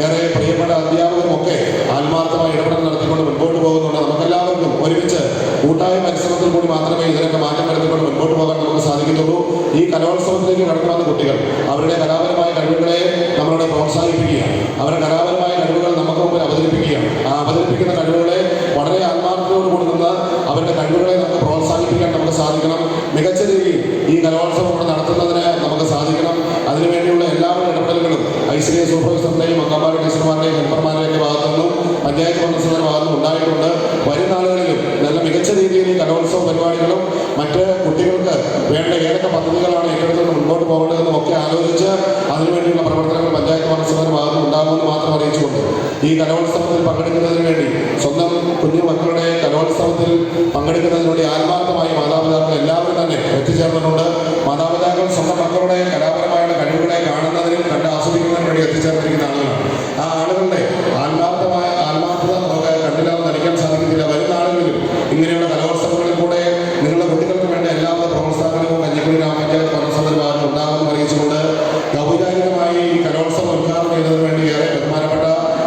ഏറെ പ്രിയപ്പെട്ട അധ്യാപകരും ഒക്കെ ആത്മാർത്ഥമായി ഇടപെടൽ നടത്തിക്കൊണ്ട് മുൻപോട്ട് പോകുന്നുണ്ട്. നമുക്കെല്ലാവർക്കും ഒരുമിച്ച് കൂട്ടായ പരിശ്രമത്തിൽ കൂടി മാത്രമേ ഇതിനൊക്കെ മാറ്റം വരുത്തിക്കൊണ്ട് മുൻപോട്ട് പോകാൻ നമുക്ക് സാധിക്കത്തുള്ളൂ. ഈ കലോത്സവത്തിലേക്ക് കടന്നു വന്ന കുട്ടികൾ അവരുടെ കലാപരമായ കഴിവുകളെ നമ്മളോട് പ്രോത്സാഹിപ്പിക്കുകയാണ്. അവരുടെ കലാപരമായ കഴിവുകൾ നമുക്ക് മുമ്പിൽ അവതരിപ്പിക്കുകയാണ്. ആ അവതരിപ്പിക്കുന്ന കഴിവുകളെ വളരെ ആത്മാർത്ഥതയോടുകൂടി നിന്ന് അവരുടെ കഴിവുകളെ നമുക്ക് പ്രോത്സാഹിപ്പിക്കാൻ നമുക്ക് സാധിക്കണം. മികച്ച രീതിയിൽ ഈ കലോത്സവം ഇവിടെ നടത്തുന്നതിന് നമുക്ക് സാധിക്കണം. അതിനുവേണ്ടിയുള്ള എല്ലാവരുടെ ഇടപെടലുകളും ഐശ്വര്യ സൂപ്പർവൈസറിൻ്റെയും അംഗൻവാടി ടീച്ചർമാരുടെയും ഹെൽപ്പർമാരുടെയൊക്കെ ഭാഗത്തുനിന്നും പഞ്ചായത്ത് ഭരണസമിതിയുടെ ഭാഗത്തുനിന്നും ഉണ്ടായിട്ടുണ്ട്. വരും നാളുകളിലും നല്ല മികച്ച രീതിയിൽ ഈ കലോത്സവ പരിപാടികളും മറ്റ് കുട്ടികൾക്ക് വേണ്ട ഏതൊക്കെ പദ്ധതികളാണ് ഏറ്റെടുത്തുകൊണ്ട് മുൻപോട്ട് പോകേണ്ടതെന്നും ഒക്കെ ആലോചിച്ച് അതിനുവേണ്ടിയുള്ള പ്രവർത്തനങ്ങൾ പഞ്ചായത്ത് ഭരണസമിതിയുടെ ഭാഗത്ത് ഉണ്ടാകുമെന്ന് മാത്രം അറിയിച്ചുകൊണ്ട് ഈ കലോത്സവത്തിൽ പങ്കെടുക്കുന്നതിന് വേണ്ടി സ്വന്തം കുഞ്ഞു മക്കളുടെ കലോത്സവത്തിൽ പങ്കെടുക്കുന്നതിന് വേണ്ടി ആത്മാർത്ഥമായി മാതാപിതാക്കൾ എല്ലാവരും തന്നെ എത്തിച്ചേർന്നിട്ടുണ്ട്. മാതാപിതാക്കൾ സ്വന്തം മക്കളുടെ കലാപരമായുള്ള കഴിവുകളെ കാണുന്നതിനും കണ്ട് ആസ്വദിക്കുന്നതിന് വേണ്ടി എത്തിച്ചേർന്നിരിക്കുന്ന ആളുകളാണ്. ആ ആളുകളുടെ ആത്മാർത്ഥത നമുക്ക് കണ്ടില്ലാതെ നടിക്കാൻ സാധിക്കുന്നില്ല. വരും നാളുകളിലും ഇങ്ങനെയുള്ള കലോത്സവങ്ങളിൽ കൂടെ നിങ്ങളുടെ കുട്ടികൾക്ക് വേണ്ട എല്ലാവിധ പ്രോത്സാഹനവും കഞ്ഞിക്കുഴി ഗ്രാമപഞ്ചായത്ത് ഭരണസമിതി ഭാഗത്ത് ഉണ്ടാകുമെന്ന് അറിയിച്ചുകൊണ്ട് ഔപചാരികമായി ഈ കലോത്സവം ഉദ്ഘാടനം ചെയ്യുന്നതിന് വേണ്ടി ഏറെ ബഹുമാനപ്പെട്ട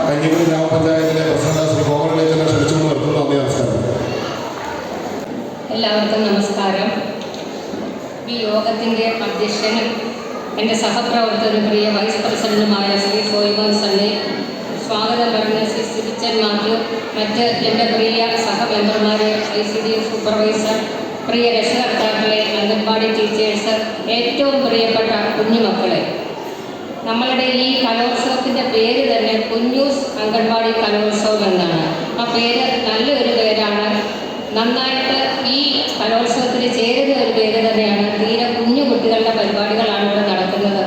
കഞ്ഞിക്കുഴി ഗ്രാമപഞ്ചായത്തിലെ പ്രസിഡന്റ് ശ്രീ കോമളിലേച്ചനെ ക്ഷണിച്ചുകൊണ്ട് നിർത്തുന്നു. നന്ദി, നമസ്കാരം. എല്ലാവർക്കും നമസ്കാരം. ഈ യോഗത്തിൻ്റെ അധ്യക്ഷനും എൻ്റെ സഹപ്രവർത്തകരും പ്രിയ വൈസ് പ്രസിഡന്റുമായ ശ്രീ സോയിമോൻ സണ്ണി, സ്വാഗതം പറഞ്ഞ ശ്രീ സിബിച്ചൻ മാത്യു, മറ്റ് എൻ്റെ പ്രിയ സഹമെമ്പർമാരെ, ICD സൂപ്പർവൈസർ, പ്രിയ രക്ഷകർത്താക്കളെ, അംഗൻവാടി ടീച്ചേഴ്സ്, ഏറ്റവും പ്രിയപ്പെട്ട കുഞ്ഞുമക്കളെ, നമ്മളുടെ ഈ കലോത്സവത്തിൻ്റെ പേര് തന്നെ കുഞ്ഞൂസ് അംഗൻവാടി കലോത്സവം എന്നാണ്. ആ പേര് നല്ലൊരു പേരാണ്. നന്നായിട്ട് ഈ കലോത്സവത്തിൽ ചേരുന്ന ഒരു പേര് തന്നെയാണ്. തീരെ കുഞ്ഞു കുട്ടികളുടെ പരിപാടികളാണ് ഇവിടെ നടക്കുന്നത്.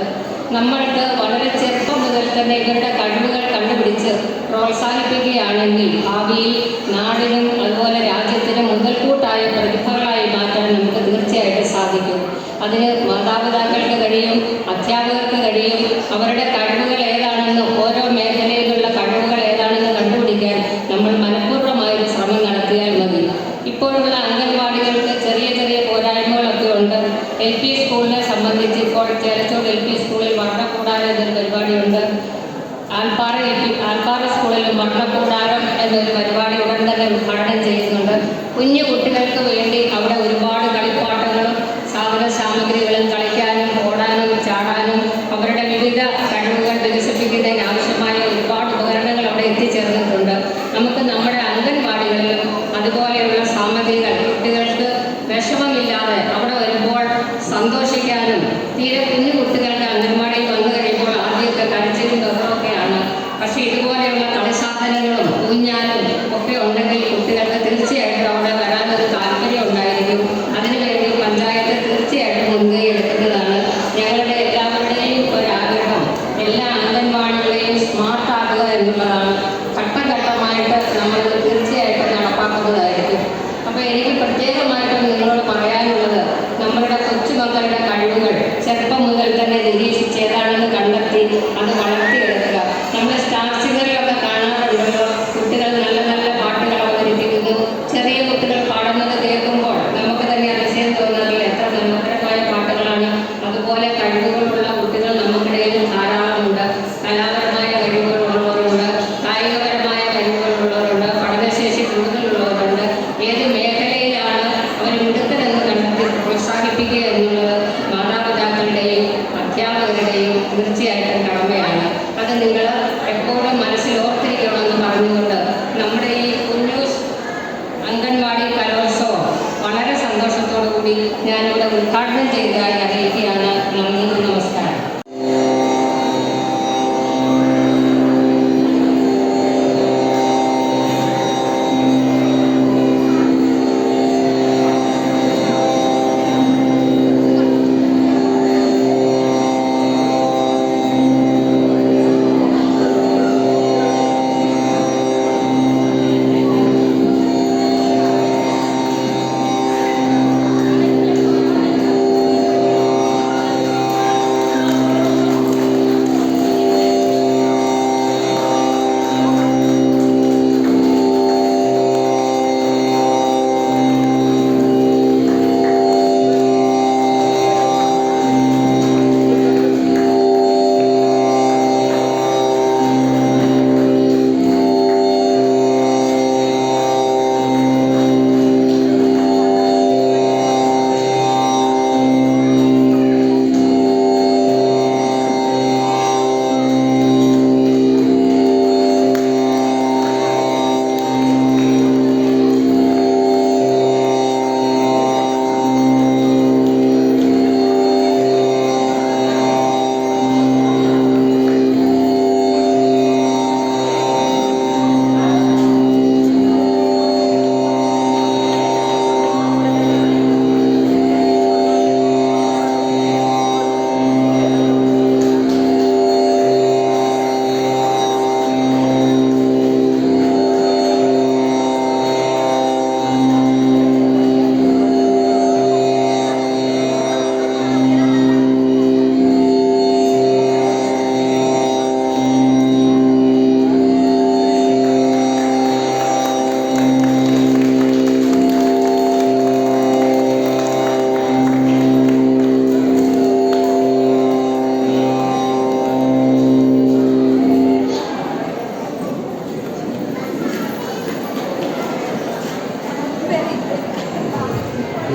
നമ്മൾക്ക് വളരെ ചെറുപ്പം മുതൽ തന്നെ ഇവരുടെ കഴിവുകൾ കണ്ടുപിടിച്ച് പ്രോത്സാഹിപ്പിക്കുകയാണെങ്കിൽ ഭാവിയിൽ നാടിനും അതുപോലെ രാജ്യത്തിനും മുതൽക്കൂട്ടായ പ്രതിഭകളായി മാറ്റാൻ നമുക്ക് തീർച്ചയായിട്ടും സാധിക്കും. അതിന് മാതാപിതാക്കൾക്ക് കഴിയും, അധ്യാപകർക്ക് കഴിയും. അവരുടെ കഴിവുകൾ ഏതാണെന്ന്, ഓരോ മേഖലയിലുള്ള കഴിവുകൾ ഏതാണെന്ന് കണ്ടുപിടിക്കാൻ നമ്മൾ മനഃപൂർവ്വമായൊരു ശ്രമം നടത്തിയാൽ മതി. ഇപ്പോഴുള്ള അംഗൻവാടികൾക്ക് ചെറിയ ചെറിയ പോരായ്മകളൊക്കെ ഉണ്ട്. LP സ്കൂളിനെ സംബന്ധിച്ച് ഇപ്പോൾ ചേലച്ചോട് LP സ്കൂളിൽ വർണ്ണക്കൂടാരം എന്നൊരു പരിപാടിയുണ്ട്. ആൽപ്പാറ സ്കൂളിലും വർണ്ണക്കൂടാരം എന്നൊരു പരിപാടി ഉടൻ തന്നെ ഉദ്ഘാടനം ചെയ്യുന്നുണ്ട്. കുഞ്ഞു കുട്ടികൾക്ക് വേണ്ടി അവിടെ ഒരുപാട് കളിപ്പാട്ടങ്ങളും സാധന സാമഗ്രികളും കളിക്കാനും ഓടാനും ചാടാനും അവരുടെ വിവിധ കഴിവുകൾ വികസിപ്പിക്കുന്നതിന് ആവശ്യമായ ഒരുപാട് ഉപകരണങ്ങൾ അവിടെ എത്തിച്ചേർന്നിട്ടുണ്ട്. നമുക്ക് നമ്മുടെ അംഗൻവാടികളിലും അതുപോലെയുള്ള സാമഗ്രികൾ കുട്ടികൾക്ക് വിഷമമില്ലാതെ അവിടെ വരുമ്പോൾ സന്തോഷിക്കാനും, തീരെ കുഞ്ഞു കുട്ടികളുടെ അംഗൻവാടിയിൽ വന്നു കഴിയുമ്പോൾ ആദ്യമൊക്കെ കരച്ചിലും ബഹളമൊക്കെയാണ്. പക്ഷേ ഇതുപോലെയുള്ള കളിസാധനങ്ങളും ഊഞ്ഞാലും ഒക്കെ ഉണ്ടെങ്കിൽ കുട്ടികൾക്ക് തീർച്ചയായിട്ടും അവിടെ വരാനൊരു താല്പര്യം ഉണ്ടായിരിക്കും. അതിനുവേണ്ടി പഞ്ചായത്ത് തീർച്ചയായിട്ടും മുൻകൈ എടുക്കുന്നതാണ്. ഞങ്ങളുടെ എല്ലാവരുടെയും ഒരാഗ്രഹം എല്ലാ അംഗൻവാടികളെയും സ്മാർട്ടാക്കുക എന്നുള്ളതാണ്. ഘട്ടഘട്ടമായിട്ട് നമ്മൾ തീർച്ചയായിട്ടും നടപ്പാക്കുന്നതായിരിക്കും. അപ്പോൾ എനിക്ക് പ്രത്യേകമായിട്ടും നിങ്ങളോട് പറയാനുള്ളത്, നമ്മളുടെ കൊച്ചുമക്കളുടെ കഴിവുകൾ ചെറുപ്പം മുതൽ തന്നെ നിരീക്ഷിച്ച് ഏതാണെന്ന് കണ്ടെത്തി അത് വളർത്തിയെടുക്കുക. നമ്മൾ സ്റ്റാർ സിംഗറിലൊക്കെ കാണാറുണ്ടല്ലോ, കുട്ടികൾ നല്ല നല്ല പാട്ടുകൾ അവതരിപ്പിക്കുന്നു. ചെറിയ കുട്ടികൾ പാടുന്നത് കേൾക്കുമ്പോൾ നമുക്ക് തന്നെ അതിശയം തോന്നാറില്ല, എത്ര മനോഹരമായ പാട്ടുകളാണ്. അതുപോലെ കഴിവുകളുള്ള കുട്ടികൾ നമുക്കിടയിൽ ധാരാളമുണ്ട്. കലാപരമായ കഴിവുകളുള്ളവരുണ്ട്, കായികപരമായ കഴിവുകളുള്ളവരുണ്ട്, പഠനശേഷി കൂടുതലുള്ളവരുണ്ട്. ഏത് മേഖലയിലാണ് അവർ മിടുക്കരെന്ന് കണ്ടെത്തി പ്രോത്സാഹിപ്പിക്കുക എന്നുള്ളത് മാതാപിതാക്കളുടെയും അധ്യാപകരുടെയും തീർച്ചയായിട്ടും കടമയാണ്. അത് നിങ്ങൾ എപ്പോഴും മനസ്സിൽ ഓർത്തിരിക്കണമെന്ന് പറഞ്ഞുകൊണ്ട് നമ്മുടെ ഈ കുഞ്ഞൂസ് അംഗൻവാടി കലോത്സവം വളരെ സന്തോഷത്തോടു കൂടി ഞാനിവിടെ ഉദ്ഘാടനം ചെയ്തതായി അറിയിക്കുകയാണ്. നന്ദി, നമസ്കാരം.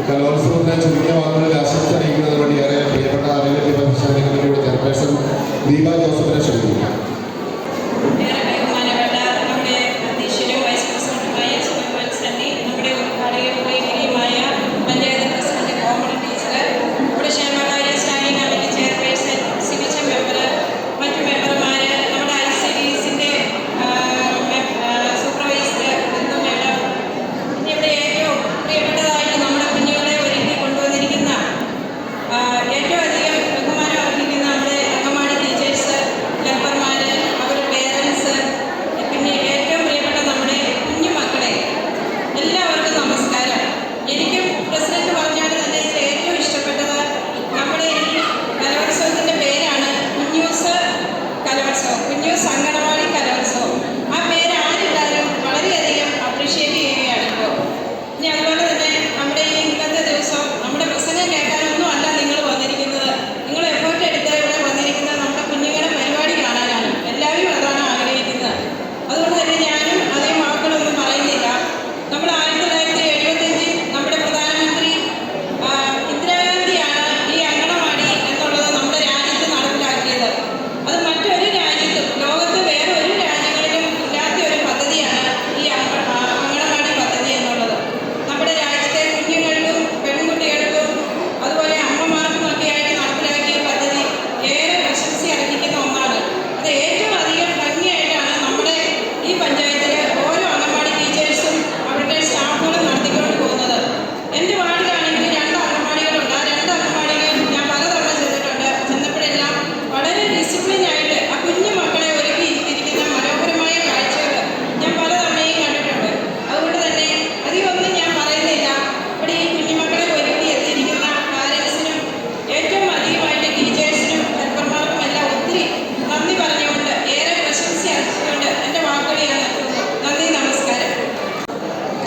കലോത്സവത്തിന് ചുരുങ്ങിയ വാക്കുകളിൽ ആശംസ അറിയിക്കുന്നതിന് വേണ്ടി ഏറെ പ്രിയപ്പെട്ട ആരോഗ്യ പ്രൊഫഷണൽ കമ്മിറ്റിയുടെ ചെയർപേഴ്സൺ ദീപ ജോസഫിനെ ക്ഷണിക്കുന്നു. ബഹുമാനപ്പെട്ട നമ്മുടെ അധ്യക്ഷനും വൈസ് പ്രസിഡന്റുമായ സന്നി, നമ്മുടെ ഉദ്ഘാടകയുമായ പഞ്ചായത്ത് പ്രസിഡന്റ് കോമഡി ടീച്ചർ, നമ്മുടെ ക്ഷേമകാര്യ സ്റ്റാൻഡിംഗ് കമ്മിറ്റി ചെയർപേഴ്സൺ സിവിച്ച മെമ്പർ, മറ്റു മെമ്പർമാർ, നമ്മുടെ ICDSന്റെ സൂപ്പർവൈസർ, ഇവിടെ ഏറ്റവും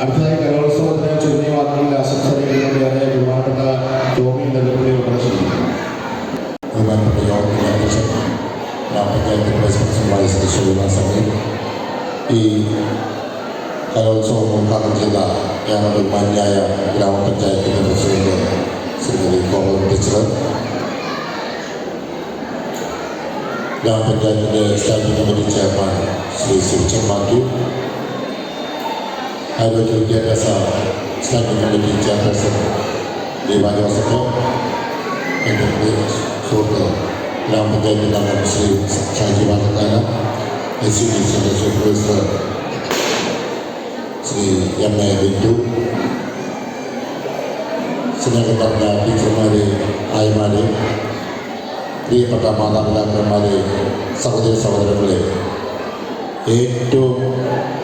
അടുത്തതായി കലോത്സവത്തിന് ചുരുങ്ങിയ വാക്കുകളിൽ ആശംസ അറിയിക്കുന്നതിന് ബഹുമാനപ്പെട്ട ടോമി നെല്ലുപള്ളി പ്രദർശിപ്പിക്കും. ബഹുമാനപ്പെട്ട യോഗത്തിൻ്റെ അധ്യക്ഷൻ ഗ്രാമപഞ്ചായത്ത് വൈസ് പ്രസിഡന്റായ ശ്രീ ശ്രീനിവാസനെ, ഈ കലോത്സവം ഉദ്ഘാടനം ചെയ്ത ഞങ്ങളുടെ മാന്യായ ഗ്രാമപഞ്ചായത്തിൻ്റെ പ്രസിഡന്റ് ശ്രീമതി കോമള ടീച്ചർ, ഗ്രാമപഞ്ചായത്തിൻ്റെ standing committee chairman Shri Sivichan Mathew, ആരോഗ്യ വിദ്യാഭ്യാസ standing committee chairperson Deepa Joseph, എൻ്റെ സുഹൃത്ത് ഗ്രാമപഞ്ചായത്തിൻ്റെ അംഗം ശ്രീ ഷാജി വാക്കക്കാര, SCDCയുടെ സൂപ്പർവൈസർ ശ്രീ MA ബിന്ദു, സ്നേഹം പറഞ്ഞ ടീച്ചർമാരെ, ആയമാരെ, പ്രിയപ്പെട്ട മാതാപിതാക്കന്മാരെ, സഹോദര സഹോദരങ്ങളെ, ഏറ്റവും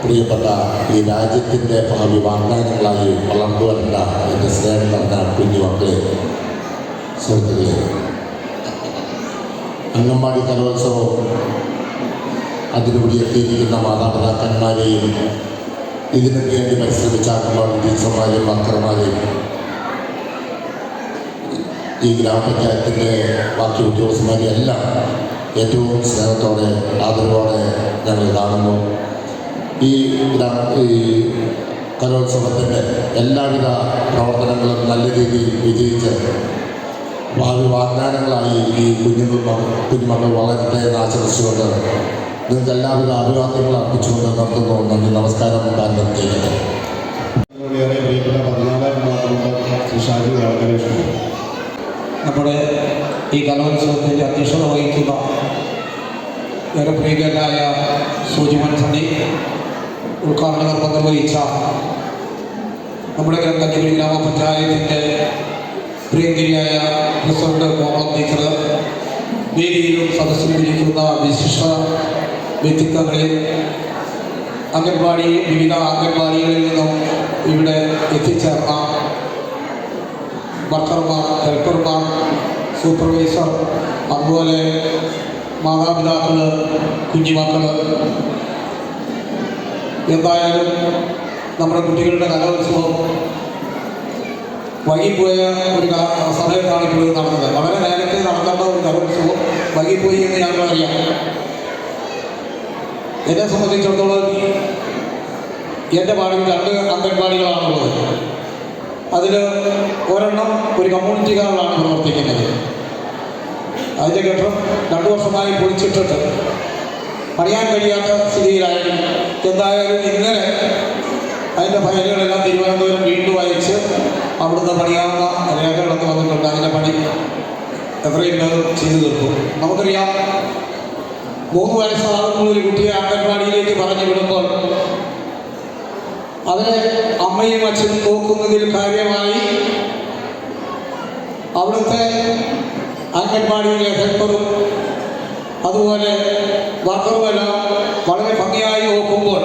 പ്രിയപ്പെട്ട ഈ രാജ്യത്തിൻ്റെ ഭാവി വാഗ്ദാനങ്ങളായി വളർന്നു വരേണ്ട എൻ്റെ സ്നേഹം പറഞ്ഞ കുഞ്ഞുമക്കളെ, സുഹൃത്തുക്കളെ, അംഗൻവാടി കലോത്സവം അതിലൂടെ എത്തിയിരിക്കുന്ന മാതാപിതാക്കന്മാരെയും ഇതിനു വേണ്ടി പരിശ്രമിച്ച അംഗൻവാടി ടീച്ചർമാരെയും വർക്കർമാരെയും ഈ ഗ്രാമപഞ്ചായത്തിൻ്റെ ബാക്കി ഉദ്യോഗസ്ഥന്മാരെയും എല്ലാം ഏറ്റവും സ്നേഹത്തോടെ ആദരവോടെ ഞങ്ങൾ കാണുന്നു. ഈ കലോത്സവത്തിൻ്റെ എല്ലാവിധ പ്രവർത്തനങ്ങളും നല്ല രീതിയിൽ വിജയിച്ച് ഭാവി വാഗ്ദാനങ്ങളായി ഈ കുഞ്ഞുമക്കൾ വളരട്ടെ എന്ന് ആശംസിച്ചുകൊണ്ട് നിങ്ങൾക്ക് എല്ലാവിധ അഭിവാദ്യങ്ങൾ അർപ്പിച്ചുകൊണ്ട് നിർത്തുന്നു. നന്ദി, നമസ്കാരം. കാര്യം ചെയ്യട്ടെ. ഏറെ പ്രിയപ്പെട്ട 14 ശ്രീ ഷാജി വാക്കരേഷ്, നമ്മുടെ ഈ കലോത്സവത്തിൻ്റെ അധ്യക്ഷത വഹിക്കുന്ന ഏറെ പ്രിയങ്കരായ സൂചിമൻ സണ്ണി, ഉദ്ഘാടന കർമ്മം നിർവഹിച്ച നമ്മുടെ കഞ്ഞിക്കുഴി ഗ്രാമപഞ്ചായത്തിൻ്റെ പ്രിയങ്കരിയായ പ്രസിഡന്റ് കോമളം ടീച്ചർ, വേദിയിലും സദസ്സിലും ഇരിക്കുന്ന വിശിഷ്ട വ്യക്തിത്വങ്ങളെ, വിവിധ അംഗൻവാടികളിൽ നിന്നും ഇവിടെ എത്തിച്ചേർന്ന വർക്കർമാർ, ഹെൽപ്പർമാർ, സൂപ്പർവൈസർ, അതുപോലെ മാതാപിതാക്കൾ, കുഞ്ഞുമക്കൾ, എന്തായാലും നമ്മുടെ കുട്ടികളുടെ കലോത്സവം വൈകിപ്പോയ ഒരു സമയത്താണ് ഇപ്പോൾ ഇത് നടന്നത്. വളരെ നേരത്തെ നടത്തേണ്ട ഒരു കലോത്സവം വൈകിപ്പോയി എന്ന് ഞങ്ങൾക്കറിയാം. എന്നെ സംബന്ധിച്ചിടത്തോളം എൻ്റെ വാർഡിൽ 2 അംഗൻവാടികളാണുള്ളത്. അതിൽ ഒരെണ്ണം ഒരു കമ്മ്യൂണിറ്റി ഹാളിലാണ് പ്രവർത്തിക്കുന്നത്. അതിൻ്റെ കെട്ടിടം 2 വർഷമായി പൊളിച്ചിട്ടിട്ട് പണിയാൻ കഴിയാത്ത സ്ഥിതിയിലായിരുന്നു. എന്തായാലും ഇന്നലെ അതിൻ്റെ ഫയലുകളെല്ലാം തിരുവനന്തപുരം വീണ്ടും അയച്ച് അവിടുന്ന് പണിയാവുന്ന രേഖകളൊക്കെ വന്നിട്ടുണ്ട്. അതിൻ്റെ പണി എത്രയും പേർ ചെയ്തു തീർക്കും. നമുക്കറിയാം, 3 വയസ്സാകുമ്പോൾ ഒരു കുട്ടിയെ അംഗൻവാടിയിലേക്ക് പറഞ്ഞു വിടുമ്പോൾ അതിനെ അമ്മയും അച്ഛനും നോക്കുന്നതിൽ കാര്യമായി അവിടുത്തെ അംഗൻവാടിയിലെ ഹെൽപ്പറും അതുപോലെ വർക്കറുമെല്ലാം വളരെ ഭംഗിയായി നോക്കുമ്പോൾ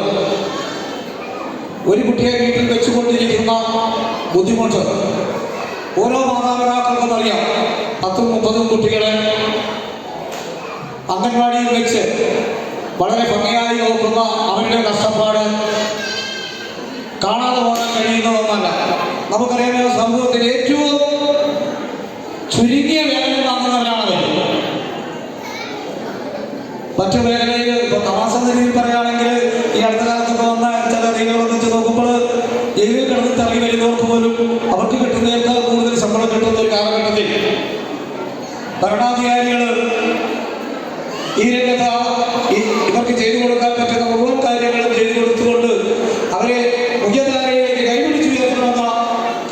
ഒരു കുട്ടിയെ വീട്ടിൽ വെച്ചുകൊണ്ടിരിക്കുന്ന ബുദ്ധിമുട്ട് ഓരോ മാതാപിതാക്കൾക്കും അറിയാം. 10-30 കുട്ടികളെ അംഗൻവാടിയിൽ വെച്ച് വളരെ ഭംഗിയായി നോക്കുന്ന അവരുടെ കഷ്ടപ്പാട് കാണാതെ പോകാൻ കഴിയുന്നതൊന്നല്ല. നമുക്കറിയാം, സമൂഹത്തിൽ ഏറ്റവും ചുരുങ്ങിയ വേതനം വാങ്ങുന്നവരാണ് അവർ. മറ്റു മേഖലയിൽ ഇപ്പോൾ തമാശ നിലയിൽ പറയുകയാണെങ്കിൽ ഈ അടുത്ത കാലത്തൊക്കെ വന്ന ചില റീലുകൾ വെച്ച് നോക്കുമ്പോൾ ജയിലിൽ കിടന്ന് തള്ളി വരുന്നവർക്ക് പോലും അവർക്ക് കിട്ടുന്നതിനേക്കാൾ കൂടുതൽ ശമ്പളം കിട്ടുന്ന ഒരു കാലഘട്ടത്തിൽ ഭരണാധികാരികൾ ഈ രംഗത്ത് ഇവർക്ക് ചെയ്തു കൊടുക്കാൻ പറ്റുന്ന മുഴുവൻ കാര്യങ്ങളും ചെയ്തു കൊടുത്തുകൊണ്ട് അവരെ മുഖ്യധാരയിലേക്ക് കൈപിടിച്ചു ഉയർത്തണമെന്ന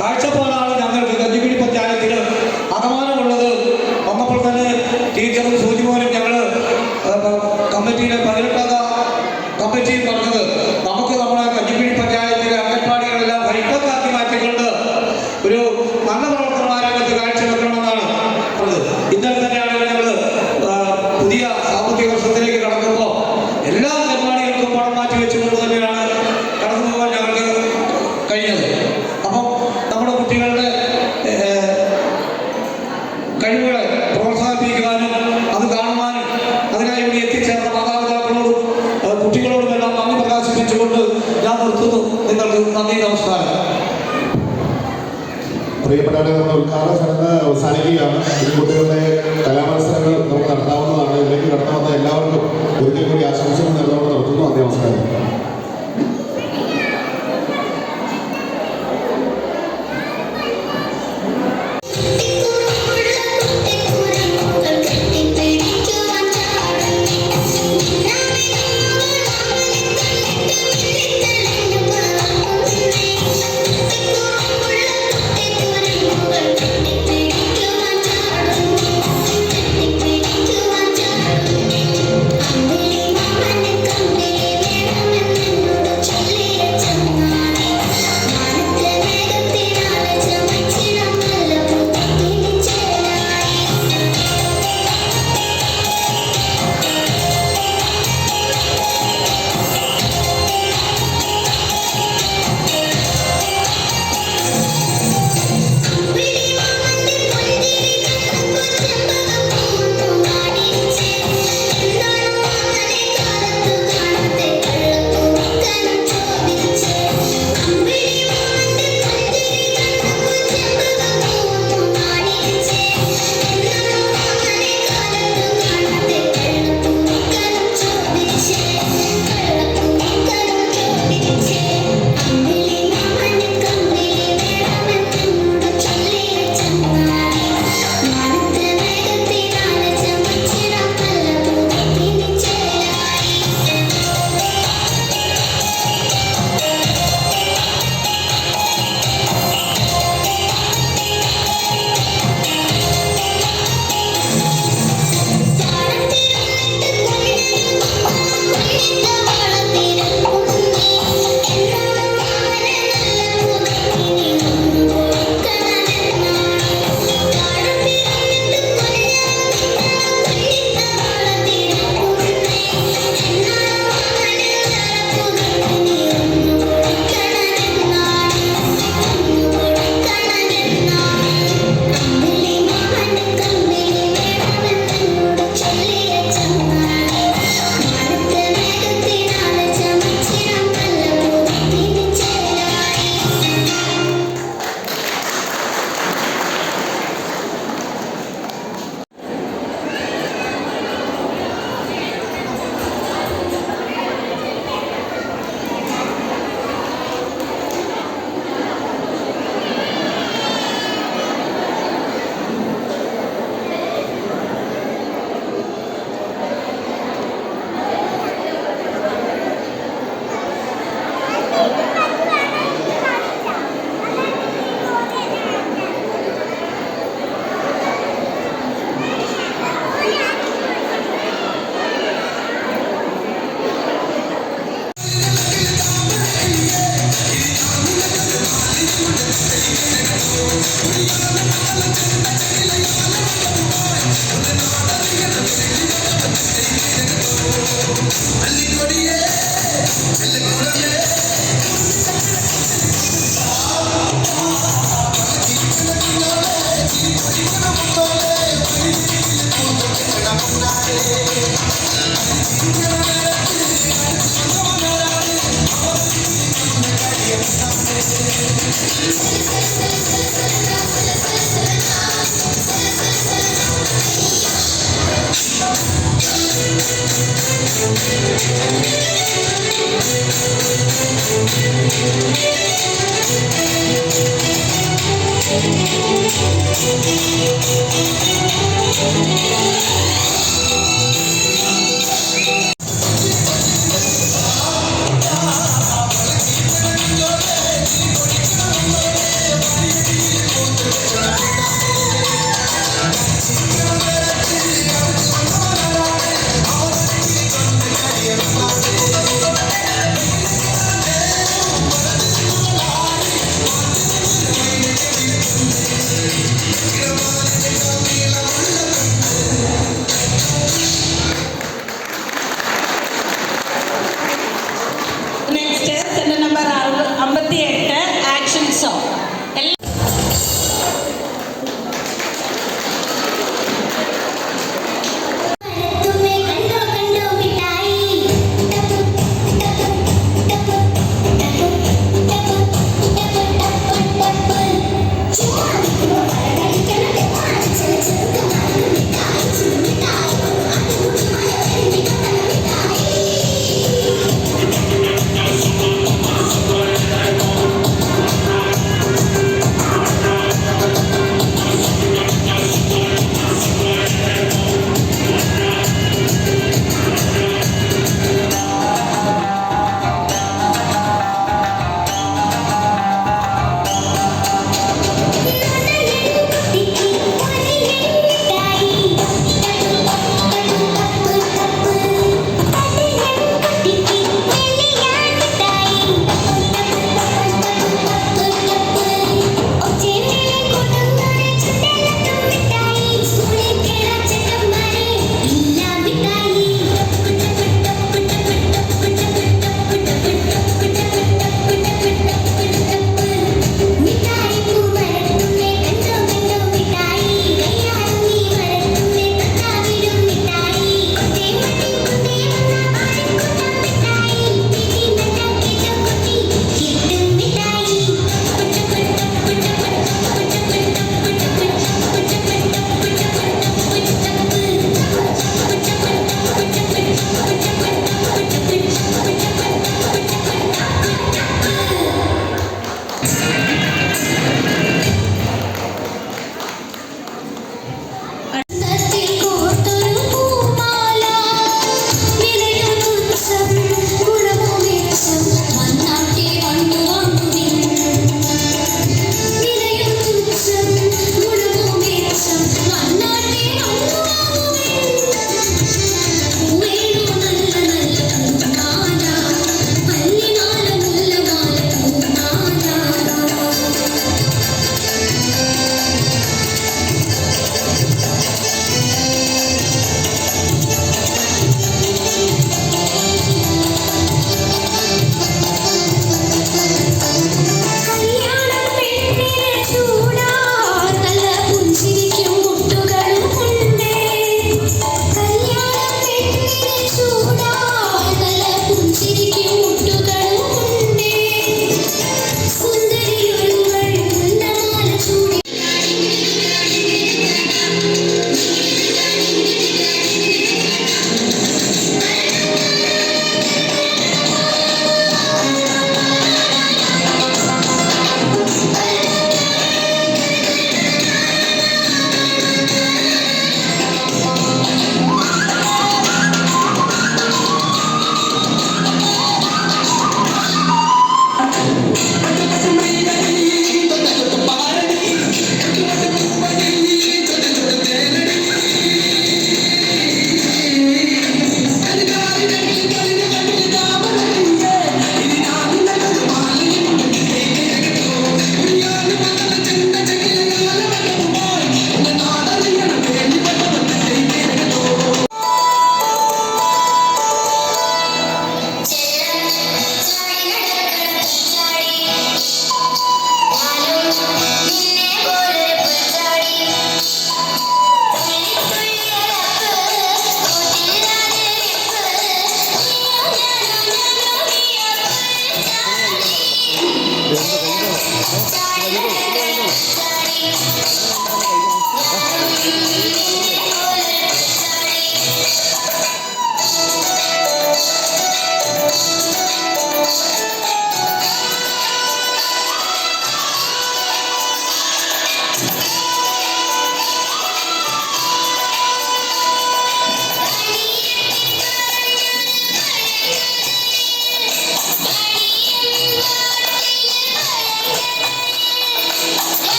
കാഴ്ചപ്പാടാണ് ഞങ്ങൾക്ക് കഞ്ഞിക്കുഴി പഞ്ചായത്തിന് അപമാനമുള്ളത്. വന്നപ്പോൾ തന്നെ ടീച്ചറും സൂചിമോനും ഞങ്ങൾ കമ്മിറ്റിയിലെ 18 കമ്മിറ്റിയിൽ പറഞ്ഞത്, നമുക്ക് നമ്മുടെ കഞ്ഞിക്കുഴി പഞ്ചായത്തിലെ അംഗൻവാടികളെല്ലാം ഭരിപ്പക്കാക്കി മാറ്റിക്കൊണ്ട് ഒരു നല്ല പ്രവർത്തനമാരംഗത്ത് കാഴ്ചവെക്കണമെന്നാണ് പറഞ്ഞത്. ഇന്നലെ തന്നെയാണെങ്കിൽ ഞങ്ങൾ പുതിയ സാമ്പത്തിക വർഷത്തിലേക്ക് കടക്കുമ്പോൾ എല്ലാ അംഗൻവാടികൾക്കും പണം മാറ്റി വെച്ചുകൊണ്ട് തന്നെയാണ് കടന്നു പോകാൻ ഞങ്ങൾക്ക് കഴിഞ്ഞത്. അപ്പം നമ്മുടെ കുട്ടികളുടെ കഴിവുകളെ പ്രോത്സാഹിപ്പിക്കുവാനും അത് കാണുവാനും അതിനായി ഇവിടെ എത്തിച്ചേർന്ന മാതാപിതാക്കളോടും കുട്ടികളോടുമെല്ലാം നന്ദി പ്രകാശിപ്പിക്കും. അർപ്പിച്ചുകൊണ്ട് ഞാൻ നിർത്തുന്നു. നിങ്ങൾക്ക് നന്ദി, നമസ്കാരം. പ്രിയപ്പെട്ടവരെ, നമ്മുടെ ഉദ്ഘാടന ചടങ്ങ് അവസാനിക്കുകയാണ്. ഈ കുട്ടികളുടെ കലാമത്സരങ്ങൾ നമുക്ക് നടത്താവുന്നതാണ്. ഇതിലേക്ക് കടന്നു വന്ന എല്ലാവർക്കും ഒരിക്കൽ കൂടി ആശംസകൾ നേർന്നുകൊണ്ട് നിർത്തുന്നു. നന്ദി, നമസ്കാരം.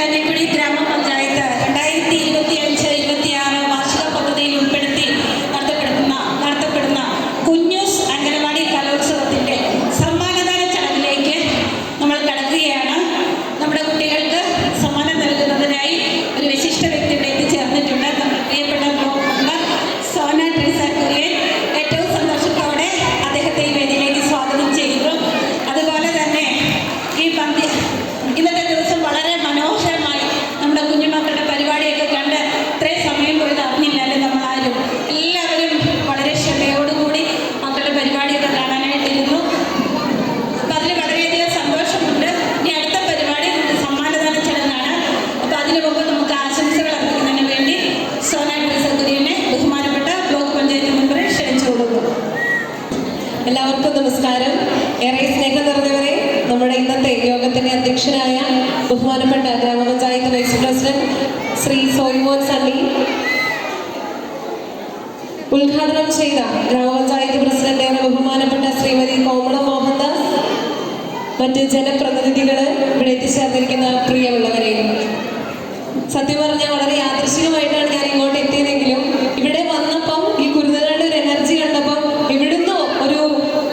കഞ്ഞിക്കുഴി ഗ്രാമപഞ്ചായത്ത് 2025-26 വാർഷിക പദ്ധതിയിൽ ഉൾപ്പെടുത്തി നടത്തപ്പെടുന്ന കുഞ്ഞൂസ് അംഗനവാടി കലോത്സവത്തിൻ്റെ സമ്മാനദാന ചടങ്ങിലേക്ക് നമ്മൾ കടക്കുകയാണ്. നമ്മുടെ കുട്ടികൾക്ക് സമ്മാനം നൽകുന്നതിനായി ഒരു വിശിഷ്ട വ്യക്തി ഇവിടെ എത്തിച്ചേർന്നിട്ടുണ്ട്. നമ്മുടെ പ്രിയപ്പെട്ട ബ്ലോക്ക് മെമ്പർ സോന ട്രീസ കുര്യൻ. ഏറ്റവും സന്തോഷത്തോടെ അദ്ദേഹത്തെ ഈ വേദിയിലേക്ക് സ്വാഗതം ചെയ്യുന്നു. അതുപോലെ തന്നെ ഇന്നത്തെ ദിവസം വളരെ മനോഹരമായി നമ്മുടെ കുഞ്ഞുമക്കളുടെ പരിപാടിയൊക്കെ കണ്ട് ഇത്രയും സമയം പോയത് അറിഞ്ഞില്ലല്ലോ നമ്മളാരും. എല്ലാവരും വളരെ ക്ഷമയോടുകൂടി മക്കളുടെ പരിപാടിയൊക്കെ കാണാനായിട്ടിരുന്നു. അപ്പം അതിൽ വളരെയധികം സന്തോഷമുണ്ട്. ഇനി അടുത്ത പരിപാടി നമുക്ക് സമ്മാനദാന ചടങ്ങാണ്. അപ്പം അതിനു മുമ്പ് നമുക്ക് ആശംസകൾ അർപ്പിക്കുന്നതിന് വേണ്ടി സോന ട്രീസ കുര്യനെ ബഹുമാനപ്പെട്ട ബ്ലോക്ക് പഞ്ചായത്ത് മെമ്പറെ ക്ഷണിച്ചു കൊടുക്കുന്നു. എല്ലാവർക്കും നമസ്കാരം. ഏറെ സ്നേഹം നിറഞ്ഞവരെ, നമ്മുടെ ഇന്നത്തെ യോഗത്തിന്റെ അധ്യക്ഷനായ ബഹുമാനപ്പെട്ട ഗ്രാമപഞ്ചായത്ത് വൈസ് പ്രസിഡന്റ് ശ്രീ സോയിമോൻ സണ്ണി, ഉദ്ഘാടനം ചെയ്ത ഗ്രാമപഞ്ചായത്ത് പ്രസിഡന്റ് ഏറെ ബഹുമാനപ്പെട്ട ശ്രീമതി കോമള മോഹൻദാസ്, മറ്റ് ജനപ്രതിനിധികള്, ഇവിടെ എത്തിച്ചേർന്നിരിക്കുന്ന പ്രിയമുള്ളവരെ, സത്യം പറഞ്ഞാൽ വളരെ യാദൃശികമായിട്ടാണ് ഞാൻ ഇങ്ങോട്ട് എത്തിയതെങ്കിലും ഇവിടെ വന്നപ്പം ഈ കുരുന്നുകളുടെ ഒരു എനർജി കണ്ടപ്പം ഇവിടുന്ന് ഒരു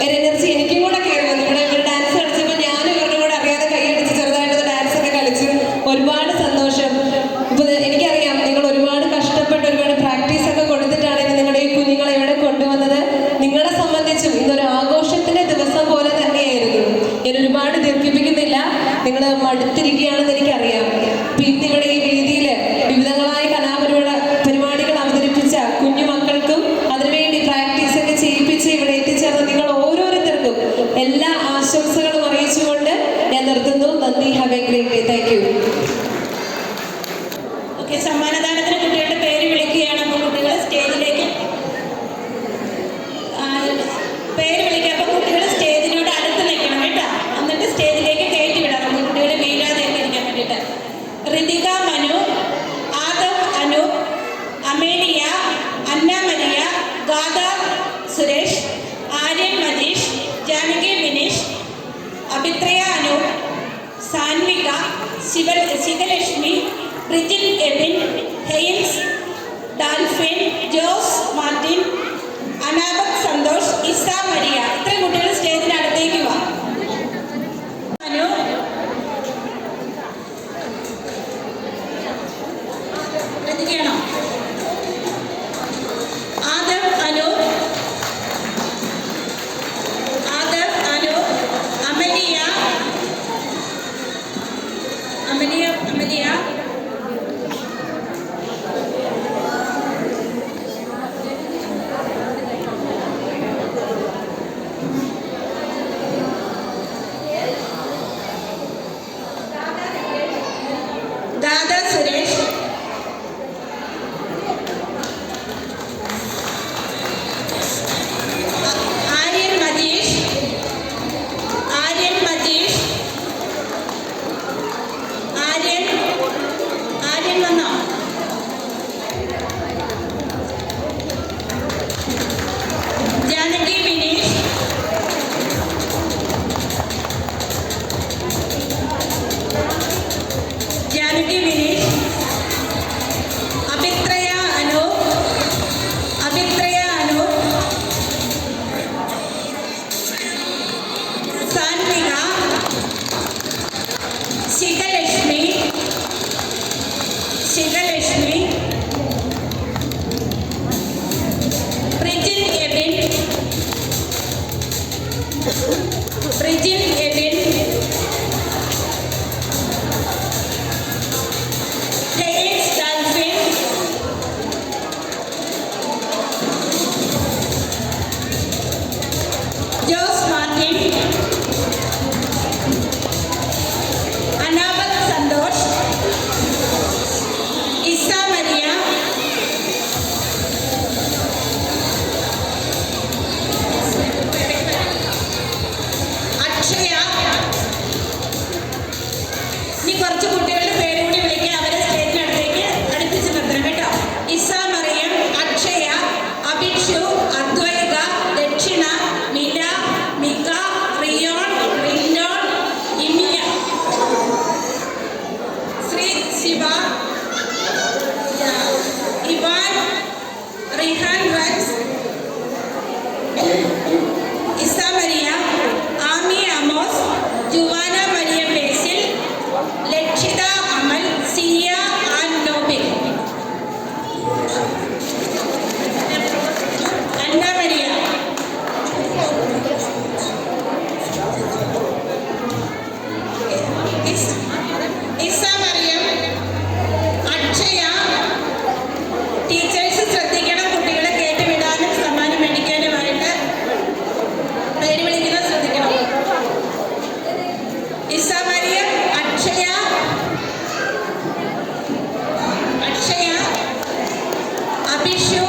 എനർജി എനിക്കും കൂടെ കയറി വന്നു. ഇവിടെ ഡാൻസ് കളിച്ചപ്പോൾ ഞാൻ ഇവരുടെ കൂടെ അറിയാതെ കൈയടിച്ച് ചെറുതായിട്ട് ഡാൻസ് ഒക്കെ കളിച്ച് ഒരുപാട് സന്തോഷം. ഇപ്പൊ എനിക്കറിയാം നിങ്ങൾ ഒരുപാട് കഷ്ടപ്പെട്ട് ഒരുപാട് പ്രാക്ടീസ് ഒക്കെ കൊടുത്തിട്ടാണ് ഇന്ന് നിങ്ങളുടെ ഈ കുഞ്ഞുങ്ങളെ ഇവിടെ കൊണ്ടുവന്നത്. നിങ്ങളെ സംബന്ധിച്ചും ഇന്നൊരു ആഘോഷത്തിന്റെ ദിവസം പോലെ തന്നെയായിരുന്നു. ഞാൻ ഒരുപാട് ദീർഘിപ്പിക്കുന്നില്ല, നിങ്ങൾ മടുത്തിരിക്കുകയാണെന്ന് എനിക്കറിയാം. ഇന്ന് ഇവിടെ ഈ വേദിയിൽ വിവിധങ്ങളായ പരിപാടികൾ അവതരിപ്പിച്ച കുഞ്ഞു മക്കൾക്കും അതിനുവേണ്ടി പ്രാക്ടീസ് ഒക്കെ ചെയ്യിപ്പിച്ച് ഇവിടെ എത്തിച്ചേർന്ന നിങ്ങൾ ഓരോരുത്തർക്കും എല്ലാ ആശംസകളും അറിയിച്ചുകൊണ്ട് ഞാൻ നിർത്തുന്നു. നന്ദി. Have a great day. Thank you. Okay, സമ്മാനദാനത്തിന് കുട്ടികളുടെ പേര് വിളിക്കുകയാണ്. അപ്പോൾ കുട്ടികൾ സ്റ്റേജിലേക്ക് പേര് വിളിക്കുക. അപ്പോൾ കുട്ടികൾ സ്റ്റേജിനോട് അടുത്ത് നിൽക്കണം കേട്ടോ. എന്നിട്ട് സ്റ്റേജിലേക്ക് കയറ്റി വിടാം, നമുക്ക് കുട്ടികളെ വീഴാതെ ഇരിക്കാൻ വേണ്ടിയിട്ട്. Rithika Manu, Aadhav Anu, Amelia, Anna Maria, Gatha Suresh, Aryan Majeesh, Janaki Vineesh, Abhithraya Anu, Sanvika, Shivalakshmi, Rijin Ebin, Heinz, Dolphin, Jose Martin, Annabeth Santhosh, Isa Maria. ഇത്രയും കുട്ടികൾ സ്റ്റേജിന് അടുത്തേക്ക് വാ. അനു, ണോ? ആദവ് അനു, അമലിയ, ദാദ സുരേഷ്, ആര്യൻ മജീഷ്, ആര്യൻ ഇസ മറിയം, അക്ഷയ. ടീച്ചേഴ്സ് ശ്രദ്ധിക്കണം, കുട്ടികളെ കേട്ടുവിടാനും സമ്മാനം മേടിക്കാനുമായിട്ട് പേര് വിളിക്കുന്നത് ശ്രദ്ധിക്കണം. ഇസ മറിയം, അക്ഷയ, അഭിഷു,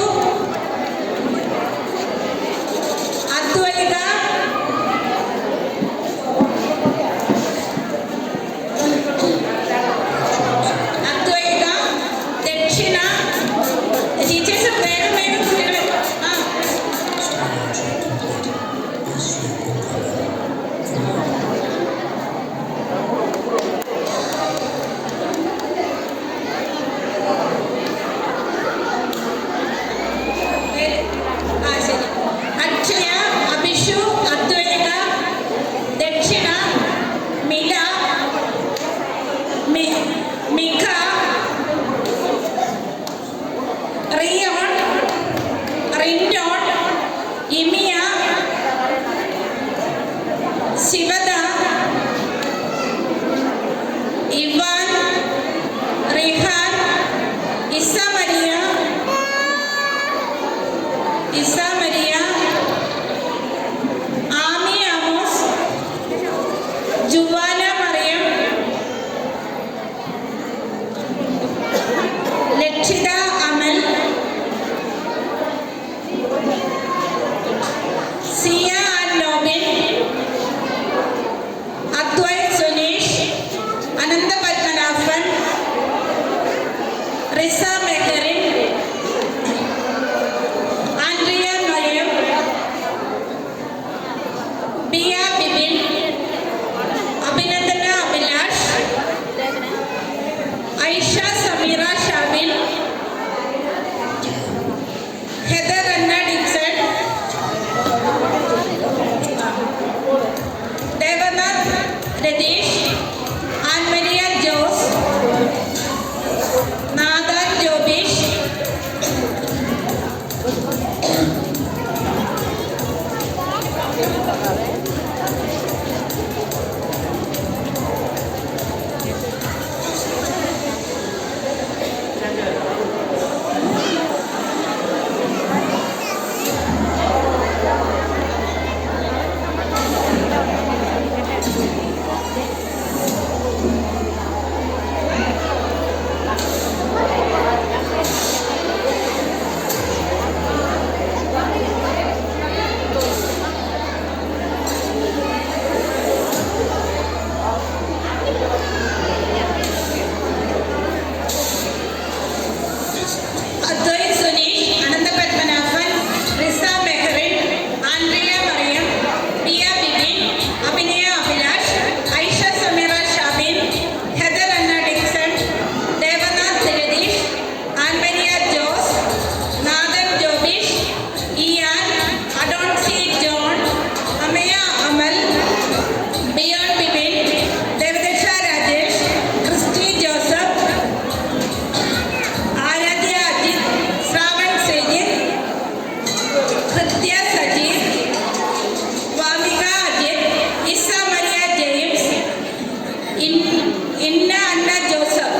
അദ്വൈത, ദക്ഷിണ. ടീച്ചേഴ്സ് വേഗം വേഗം കുട്ടികളെ ശരി. Akshaya, Abhishu, Advaitha, Dakshina, Mila, Mikha, Riyon, Rindon, Imiya, Shivada, Ivan, Rihan, Isa Maria, Ami Amos, Juana Mariyam, Lakshitha Amal, Siya and Nobin, Advaith Suneesh, Anantha Padmanabhan, Riza Meherin, Andrea Mariyam, Biya Bibin, Abhinandana Abhilash, Aisha Sameera Shabin, Heather Anna Dixon, Devanath Ratheesh, Annmaria Jose, Nathan Jobeesh, Advaith Suneesh, Anantha Padmanabhan, Riza Meherin, Andrea Mariyam, Biya Bibin, Abhinaya Abhilash, Aisha Sameera Shabin, Heather Anna Dixon, Devanath Ratheesh, Annmaria Jose, നാദൻ Jobish, Ian, അഡോൺസി John, Amaya Amal, Biyon Bibin, ദേവദക്ഷ Rajesh, Christy Joseph, Aaradhya Ajith, Shravan സേജിത്, കൃത്യ സജീത്, വാമിക അജിത്, ഇസ മരിയ ജെയിംസ്, ഇന്ന അന്ന ജോസഫ്.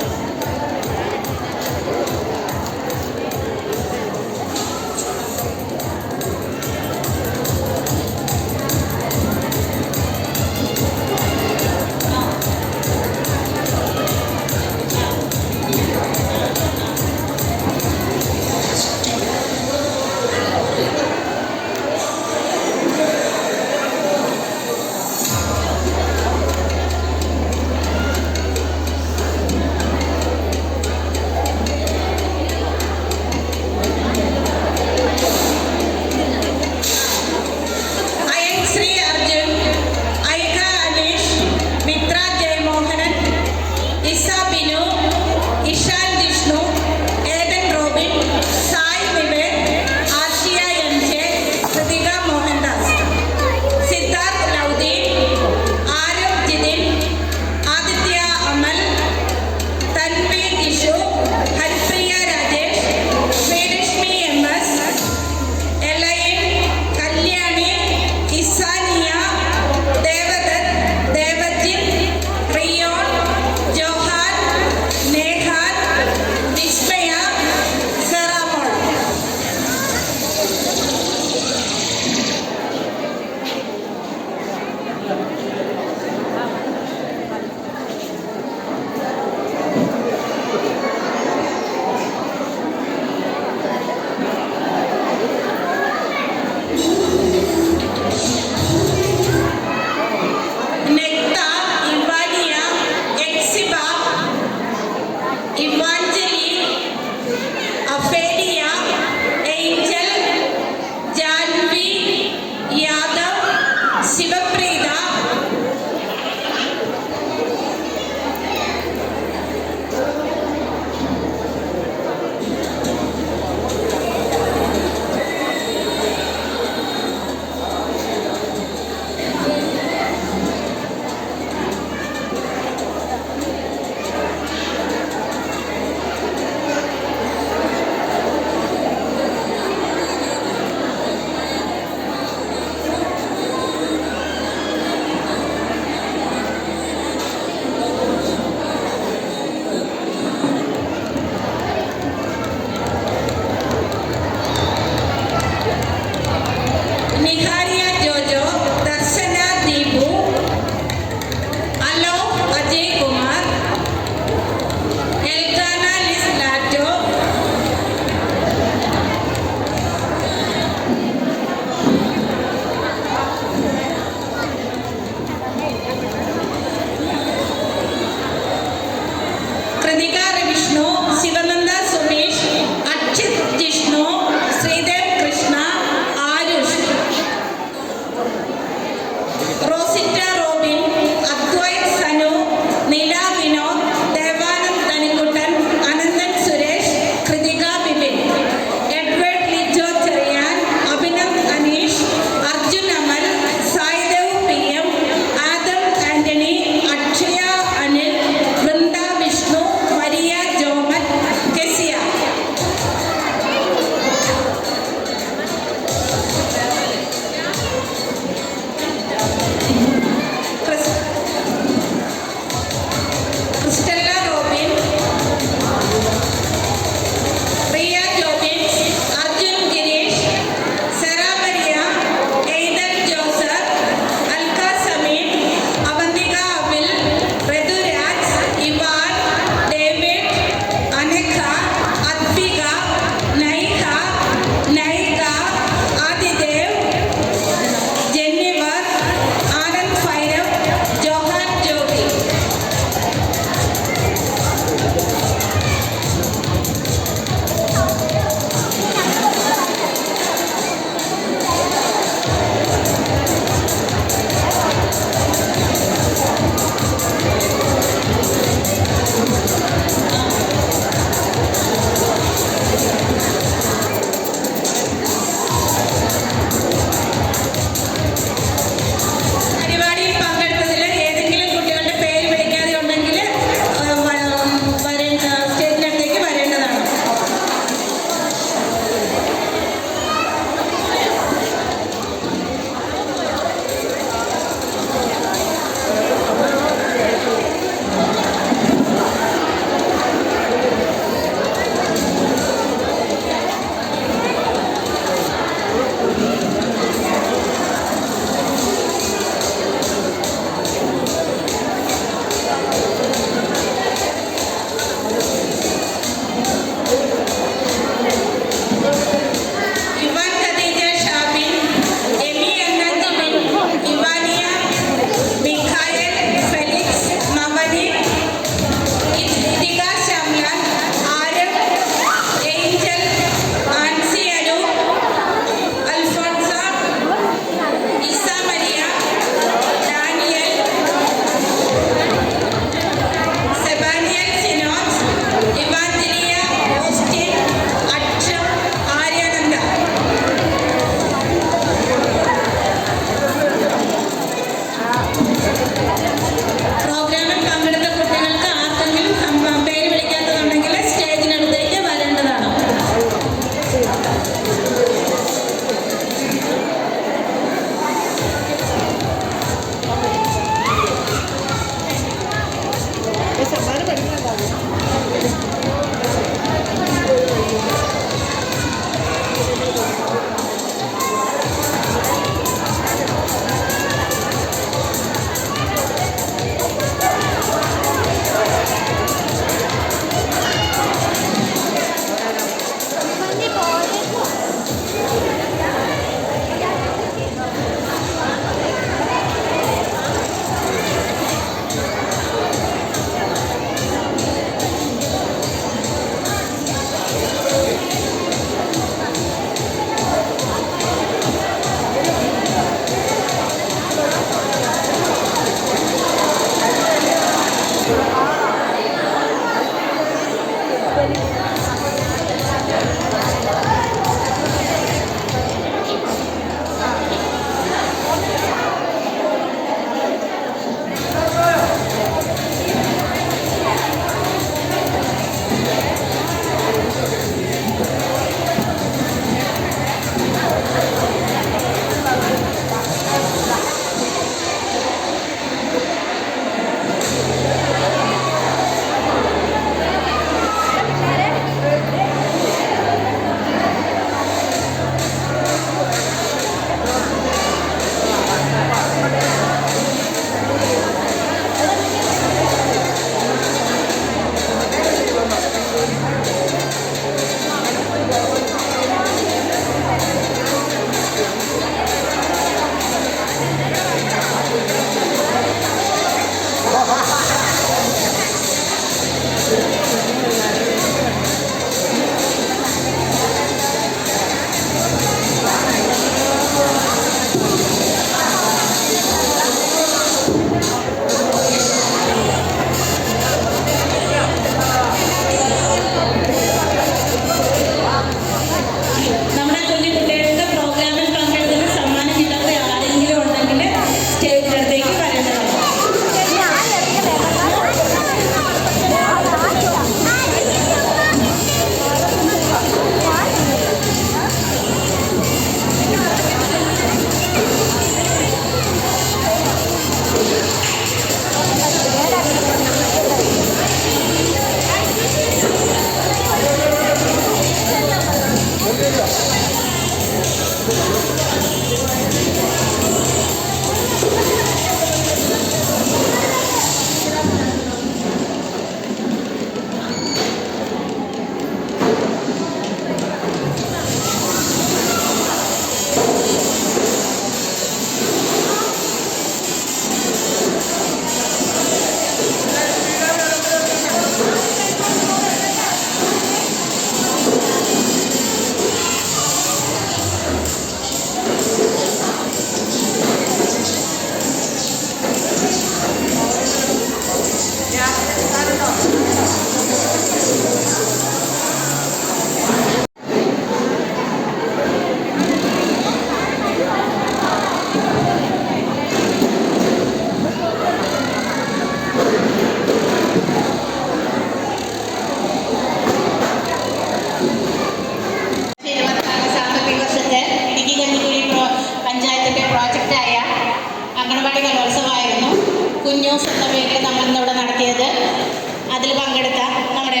അതിൽ പങ്കെടുത്ത നമ്മുടെ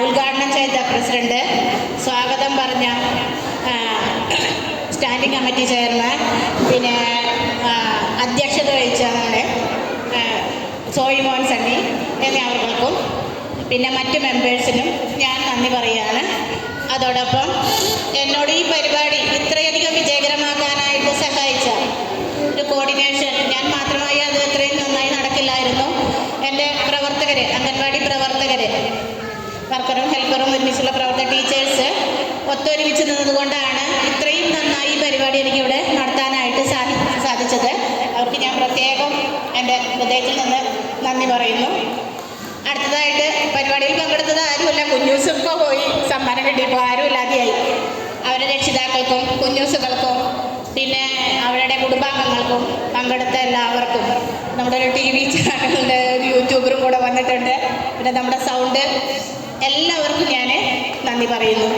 ഉദ്ഘാടനം ചെയ്ത പ്രസിഡന്റ്, സ്വാഗതം പറഞ്ഞ സ്റ്റാൻഡിംഗ് കമ്മിറ്റി ചെയർമാൻ, പിന്നെ അധ്യക്ഷത വഹിച്ച നമ്മുടെ സോയിമോൻ സണ്ണി എന്നിവർക്കും പിന്നെ മറ്റ് മെമ്പേഴ്സിനും ഞാൻ നന്ദി പറയുകയാണ്. അതോടൊപ്പം എന്നോട് ഈ പരിപാടി ഇത്രയധികം വിജയകരമാക്കാനായിട്ട് സഹായിച്ച ഒരു കോർഡിനേഷൻ ഞാൻ മാത്രമായി അത് ഇത്രയും നന്നായി നടക്കില്ലായിരുന്നു. എൻ്റെ പ്രവർത്തകർ, അംഗൻവാടി പ്രവർത്തകർ, വർക്കറും ഹെൽപ്പറും ഒരുമിച്ചുള്ള ടീച്ചേഴ്സ് ഒത്തൊരുമിച്ച് നിന്നതുകൊണ്ടാണ് ഇത്രയും നന്നായി ഈ പരിപാടി എനിക്കിവിടെ നടത്താനായിട്ട് സാധിച്ചത്. അവർക്ക് ഞാൻ പ്രത്യേകം എൻ്റെ ഹൃദയത്തിൽ നിന്ന് നന്ദി പറയുന്നു. അടുത്തതായിട്ട് പരിപാടിയിൽ പങ്കെടുത്തത് ആരുമില്ല, കുഞ്ഞൂസൊക്കെ പോയി സമ്മാനം കിട്ടിയപ്പോൾ ആരുമില്ലാതെയായി. അവരുടെ രക്ഷിതാക്കൾക്കും കുഞ്ഞൂസുകൾക്കും പിന്നെ അവരുടെ കുടുംബാംഗങ്ങൾക്കും പങ്കെടുത്ത എല്ലാവർക്കും, നമ്മുടെ ഒരു TV ചാനലുണ്ട്, ഒരു യൂട്യൂബറും കൂടെ വന്നിട്ടുണ്ട്, പിന്നെ നമ്മുടെ സൗണ്ട്, എല്ലാവർക്കും ഞാൻ നന്ദി പറയുന്നു.